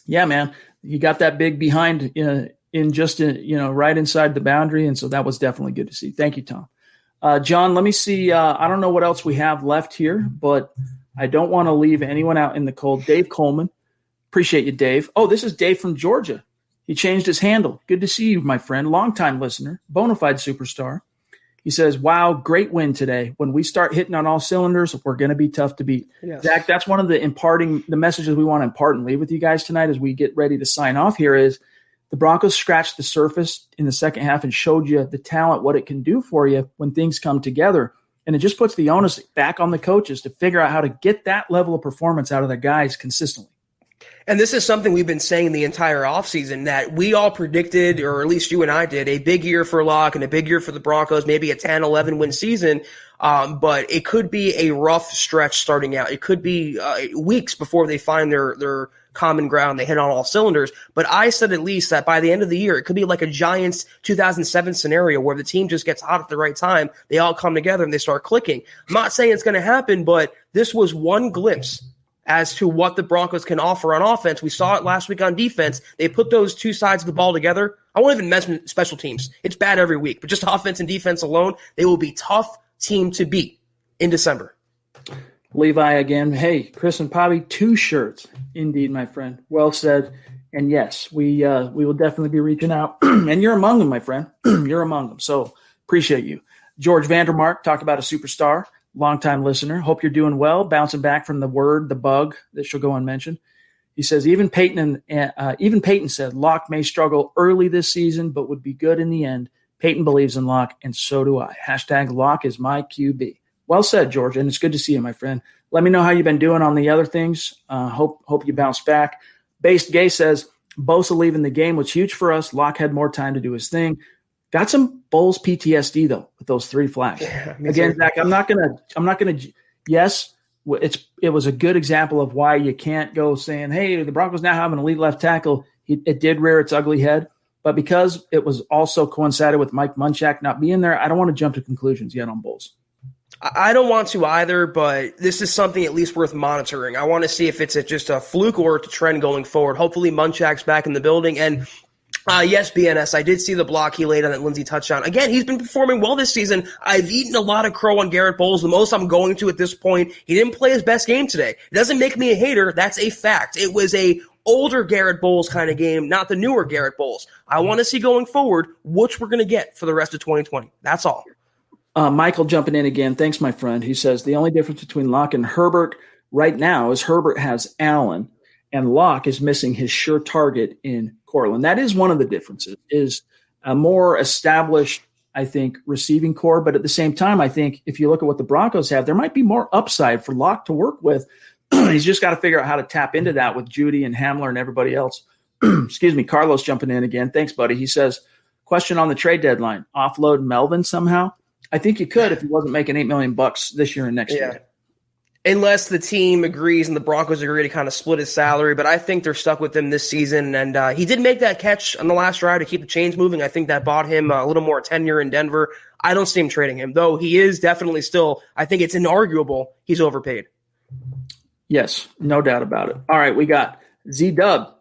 Yeah, man. You got that big behind in just, right inside the boundary. And so that was definitely good to see. Thank you, Tom. John, let me see. I don't know what else we have left here, but I don't want to leave anyone out in the cold. Dave Coleman. Appreciate you, Dave. Oh, this is Dave from Georgia. He changed his handle. Good to see you, my friend. Longtime listener, bona fide superstar. He says, wow, great win today. When we start hitting on all cylinders, we're going to be tough to beat. Yes. Zach, that's one of the messages we want to impart and leave with you guys tonight as we get ready to sign off here is the Broncos scratched the surface in the second half and showed you the talent, what it can do for you when things come together. And it just puts the onus back on the coaches to figure out how to get that level of performance out of their guys consistently.
And this is something we've been saying the entire offseason, that we all predicted, or at least you and I did, a big year for Locke and a big year for the Broncos, maybe a 10, 11 win season. But it could be a rough stretch starting out. It could be weeks before they find their common ground. They hit on all cylinders. But I said at least that by the end of the year, it could be like a Giants 2007 scenario where the team just gets hot at the right time. They all come together and they start clicking. I'm not saying it's going to happen, but this was one glimpse as to what the Broncos can offer on offense. We saw it last week on defense. They put those two sides of the ball together. I won't even mention special teams. It's bad every week. But just offense and defense alone, they will be tough team to beat in December.
Levi again. Hey, Chris and Poppy, 2 shirts. Indeed, my friend. Well said. And yes, we will definitely be reaching out. And you're among them, my friend. You're among them. So appreciate you. George Vandermark talked about a superstar. Longtime listener. Hope you're doing well. Bouncing back from the bug that shall go unmentioned. He says even Peyton said Locke may struggle early this season, but would be good in the end. Peyton believes in Locke, and so do I. # Locke is my QB. Well said, George, and it's good to see you, my friend. Let me know how you've been doing on the other things. Hope you bounce back. Based Gay says Bosa leaving the game was huge for us. Locke had more time to do his thing. Got some Bowles PTSD though with those 3 flags. Yeah, again, Zach, I'm not gonna. Yes, it was a good example of why you can't go saying, "Hey, the Broncos now have an elite left tackle." It did rear its ugly head, but because it was also coincided with Mike Munchak not being there, I don't want to jump to conclusions yet on Bowles.
I don't want to either, but this is something at least worth monitoring. I want to see if it's just a fluke or it's a trend going forward. Hopefully, Munchak's back in the building and. Yes, BNS, I did see the block he laid on that Lindsey touchdown. Again, he's been performing well this season. I've eaten a lot of crow on Garrett Bowles, the most I'm going to at this point. He didn't play his best game today. It doesn't make me a hater. That's a fact. It was a older Garrett Bowles kind of game, not the newer Garrett Bowles. I want to see going forward which we're going to get for the rest of 2020. That's all.
Michael jumping in again. Thanks, my friend. He says the only difference between Locke and Herbert right now is Herbert has Allen and Locke is missing his sure target in Cortland. That is one of the differences, is a more established, I think, receiving core. But at the same time, I think if you look at what the Broncos have, there might be more upside for Locke to work with. He's just got to figure out how to tap into that with Judy and Hamler and everybody else. Excuse me, Carlos jumping in again. Thanks, buddy. He says, question on the trade deadline, offload Melvin somehow? I think you could if he wasn't making $8 million this year and next year.
Unless the team agrees and the Broncos agree to kind of split his salary. But I think they're stuck with him this season. And he did make that catch on the last drive to keep the chains moving. I think that bought him a little more tenure in Denver. I don't see him trading him, though he is definitely still, I think it's inarguable, he's overpaid.
Yes, no doubt about it. All right, we got Z-Dub,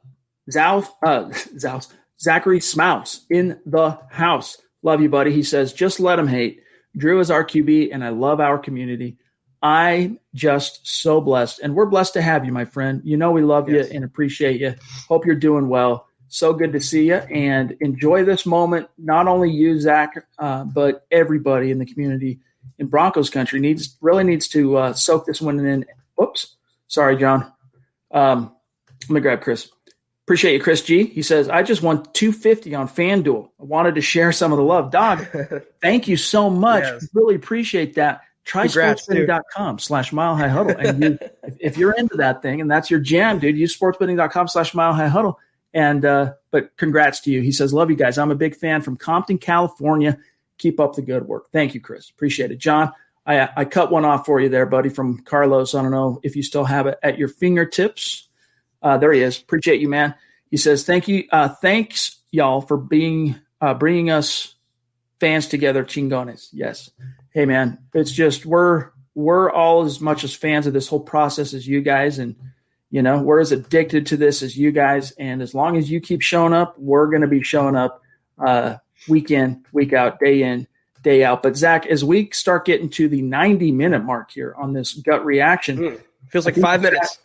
Zachary Smouse in the house. Love you, buddy. He says, just let him hate. Drew is our QB, and I love our community. I'm just so blessed, and we're blessed to have you, my friend. You know we love you and appreciate you. Hope you're doing well. So good to see you, and enjoy this moment. Not only you, Zach, but everybody in the community in Broncos country needs to soak this one in. Oops, sorry, John. Let me grab Chris. Appreciate you, Chris G. He says, I just won $250 on FanDuel. I wanted to share some of the love. Dog, thank you so much. Yes. Really appreciate that. Try sportsbetting.com/Mile High Huddle. And if you're into that thing and that's your jam, dude, use sportsbetting.com/Mile High Huddle. And but congrats to you. He says, love you guys. I'm a big fan from Compton, California. Keep up the good work. Thank you, Chris. Appreciate it. John, I cut one off for you there, buddy, from Carlos. I don't know if you still have it at your fingertips. There he is. Appreciate you, man. He says, thank you. Thanks, y'all, for bringing us fans together, chingones. Yes. Hey, man, it's just we're all as much as fans of this whole process as you guys. And, you know, we're as addicted to this as you guys. And as long as you keep showing up, we're going to be showing up week in, week out, day in, day out. But, Zach, as we start getting to the 90-minute mark here on this gut reaction.
Feels like 5 minutes.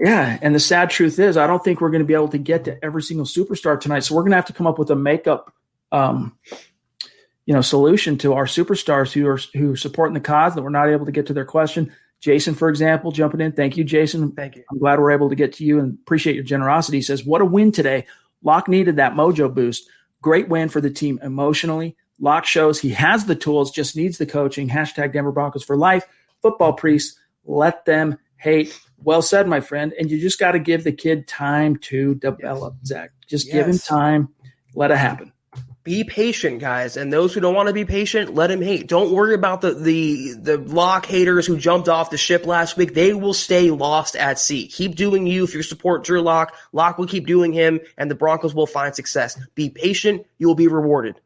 Yeah, and the sad truth is I don't think we're going to be able to get to every single superstar tonight. So we're going to have to come up with a makeup solution to our superstars who supporting the cause that we're not able to get to their question. Jason, for example, jumping in. Thank you, Jason.
Thank you.
I'm glad we're able to get to you and appreciate your generosity. He says, what a win today. Locke needed that mojo boost. Great win for the team emotionally. Locke shows he has the tools, just needs the coaching. # Denver Broncos for life. Football priests, let them hate. Well said, my friend. And you just got to give the kid time to develop, Zach. Just give him time. Let it happen.
Be patient, guys. And those who don't want to be patient, let him hate. Don't worry about the Lock haters who jumped off the ship last week. They will stay lost at sea. Keep doing you. If you support Drew Lock, Lock will keep doing him, and the Broncos will find success. Be patient. You will be rewarded.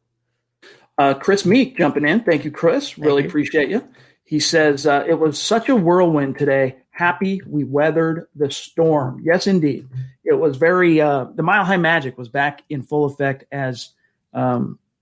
Chris Meek jumping in. Thank you, Chris. Really appreciate you. He says, it was such a whirlwind today. Happy we weathered the storm. Yes, indeed. It was very the Mile High Magic was back in full effect, as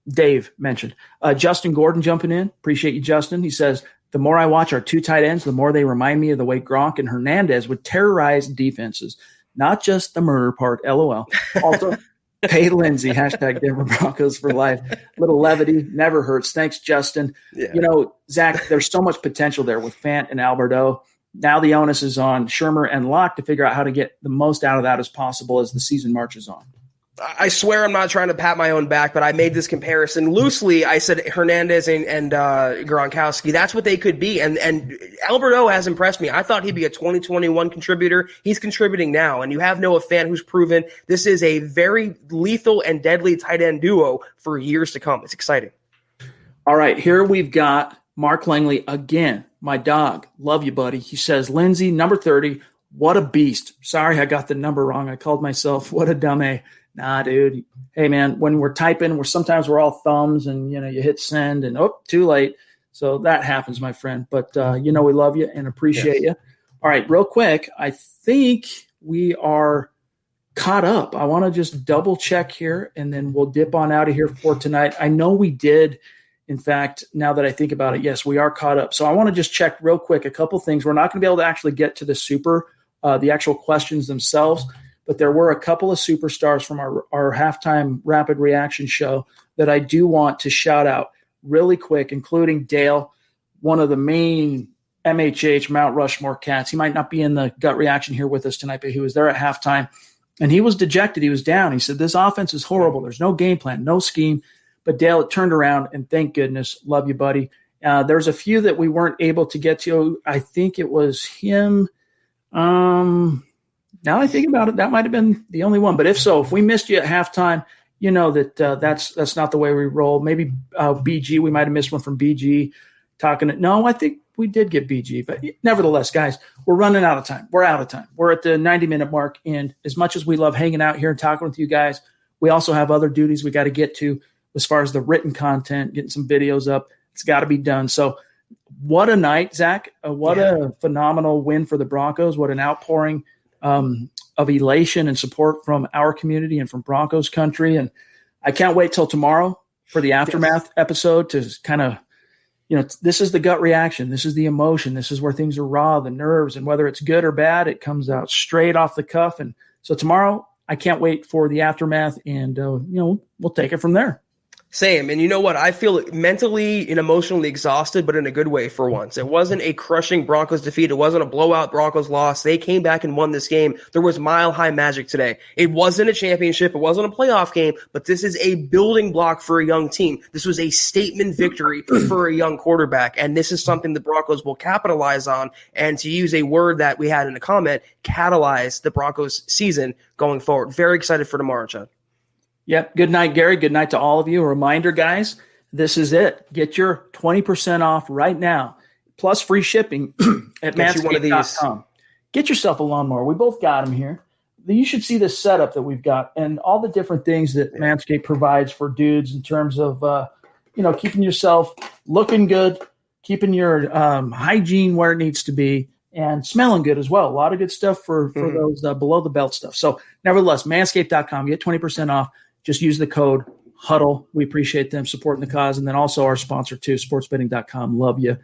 Dave mentioned. Justin Gordon jumping in. Appreciate you, Justin. He says, the more I watch our two tight ends, the more they remind me of the way Gronk and Hernandez would terrorize defenses. Not just the murder part, LOL. Also, pay Lindsay, hashtag Denver Broncos for life. Little levity never hurts. Thanks, Justin.
Yeah.
You know, Zach, there's so much potential there with Fant and Alberto. Now the onus is on Shermer and Locke to figure out how to get the most out of that as possible as the season marches on.
I swear I'm not trying to pat my own back, but I made this comparison loosely. I said Hernandez and Gronkowski. That's what they could be. And Alberto has impressed me. I thought he'd be a 2021 contributor. He's contributing now. And you have Noah Fant, who's proven this is a very lethal and deadly tight end duo for years to come. It's exciting.
All right, here we've got Mark Langley again. My dog. Love you, buddy. He says, Lindsay, number 30. What a beast. Sorry, I got the number wrong. I called myself what a dumb A. Nah, dude. Hey, man, when we're typing, sometimes we're all thumbs and, you hit send and, too late. So that happens, my friend. But, we love you and appreciate you. All right, real quick, I think we are caught up. I want to just double check here, and then we'll dip on out of here for tonight. I know we did. In fact, now that I think about it, yes, we are caught up. So I want to just check real quick a couple things. We're not going to be able to actually get to the actual questions themselves, but there were a couple of superstars from our halftime rapid reaction show that I do want to shout out really quick, including Dale, one of the main MHH Mount Rushmore cats. He might not be in the gut reaction here with us tonight, but he was there at halftime, and he was dejected. He was down. He said, this offense is horrible. There's no game plan, no scheme. But Dale, it turned around, and thank goodness. Love you, buddy. There's a few that we weren't able to get to. I think it was him. Now I think about it, that might have been the only one. But if so, if we missed you at halftime, you know that's not the way we roll. Maybe BG, we might have missed one from BG. No, I think we did get BG. But nevertheless, guys, we're running out of time. We're out of time. We're at the 90-minute mark. And as much as we love hanging out here and talking with you guys, we also have other duties we got to get to. As far as the written content, getting some videos up, it's got to be done. So what a night, Zach. What a phenomenal win for the Broncos. What an outpouring of elation and support from our community and from Broncos country. And I can't wait till tomorrow for the aftermath episode to kind of, this is the gut reaction. This is the emotion. This is where things are raw, the nerves, and whether it's good or bad, it comes out straight off the cuff. And so tomorrow, I can't wait for the aftermath, and, we'll take it from there.
Same. And you know what? I feel mentally and emotionally exhausted, but in a good way for once. It wasn't a crushing Broncos defeat. It wasn't a blowout Broncos loss. They came back and won this game. There was mile-high magic today. It wasn't a championship. It wasn't a playoff game, but this is a building block for a young team. This was a statement victory for a young quarterback, and this is something the Broncos will capitalize on. And to use a word that we had in the comment, catalyze the Broncos season going forward. Very excited for tomorrow, Chad.
Yep. Good night, Gary. Good night to all of you. A reminder, guys, this is it. Get your 20% off right now, plus free shipping at manscaped.com. Get yourself a lawnmower. We both got them here. You should see the setup that we've got and all the different things that Manscaped provides for dudes in terms of, keeping yourself looking good, keeping your hygiene where it needs to be, and smelling good as well. A lot of good stuff for those below the belt stuff. So nevertheless, manscaped.com, get 20% off. Just use the code HUDDLE. We appreciate them supporting the cause. And then also our sponsor too, sportsbetting.com. Love you.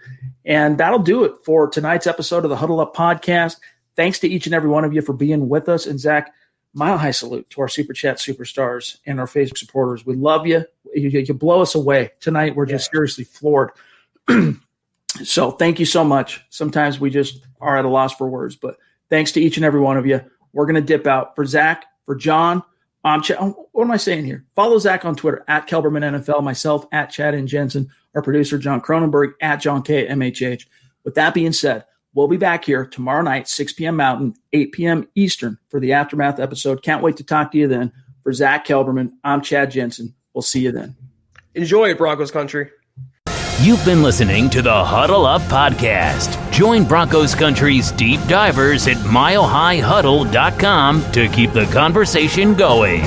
And that'll do it for tonight's episode of the Huddle Up Podcast. Thanks to each and every one of you for being with us. And Zach, mile high salute to our Super Chat superstars and our Facebook supporters. We love you. You blow us away. Tonight we're just seriously floored. So thank you so much. Sometimes we just are at a loss for words, but thanks to each and every one of you. We're going to dip out. For Zach, for John, what am I saying here? Follow Zach on Twitter at Kelberman NFL, myself at Chad and Jensen, our producer John Cronenberg at John K MHH. With that being said, We'll be back here tomorrow night, 6 p.m. Mountain, 8 p.m. Eastern for the Aftermath episode. Can't wait to talk to you then. For Zack Kelberman, I'm Chad Jensen. We'll see you then.
Enjoy it, Broncos country.
You've been listening to the Huddle Up Podcast. Join Broncos Country's deep divers at milehighhuddle.com to keep the conversation going.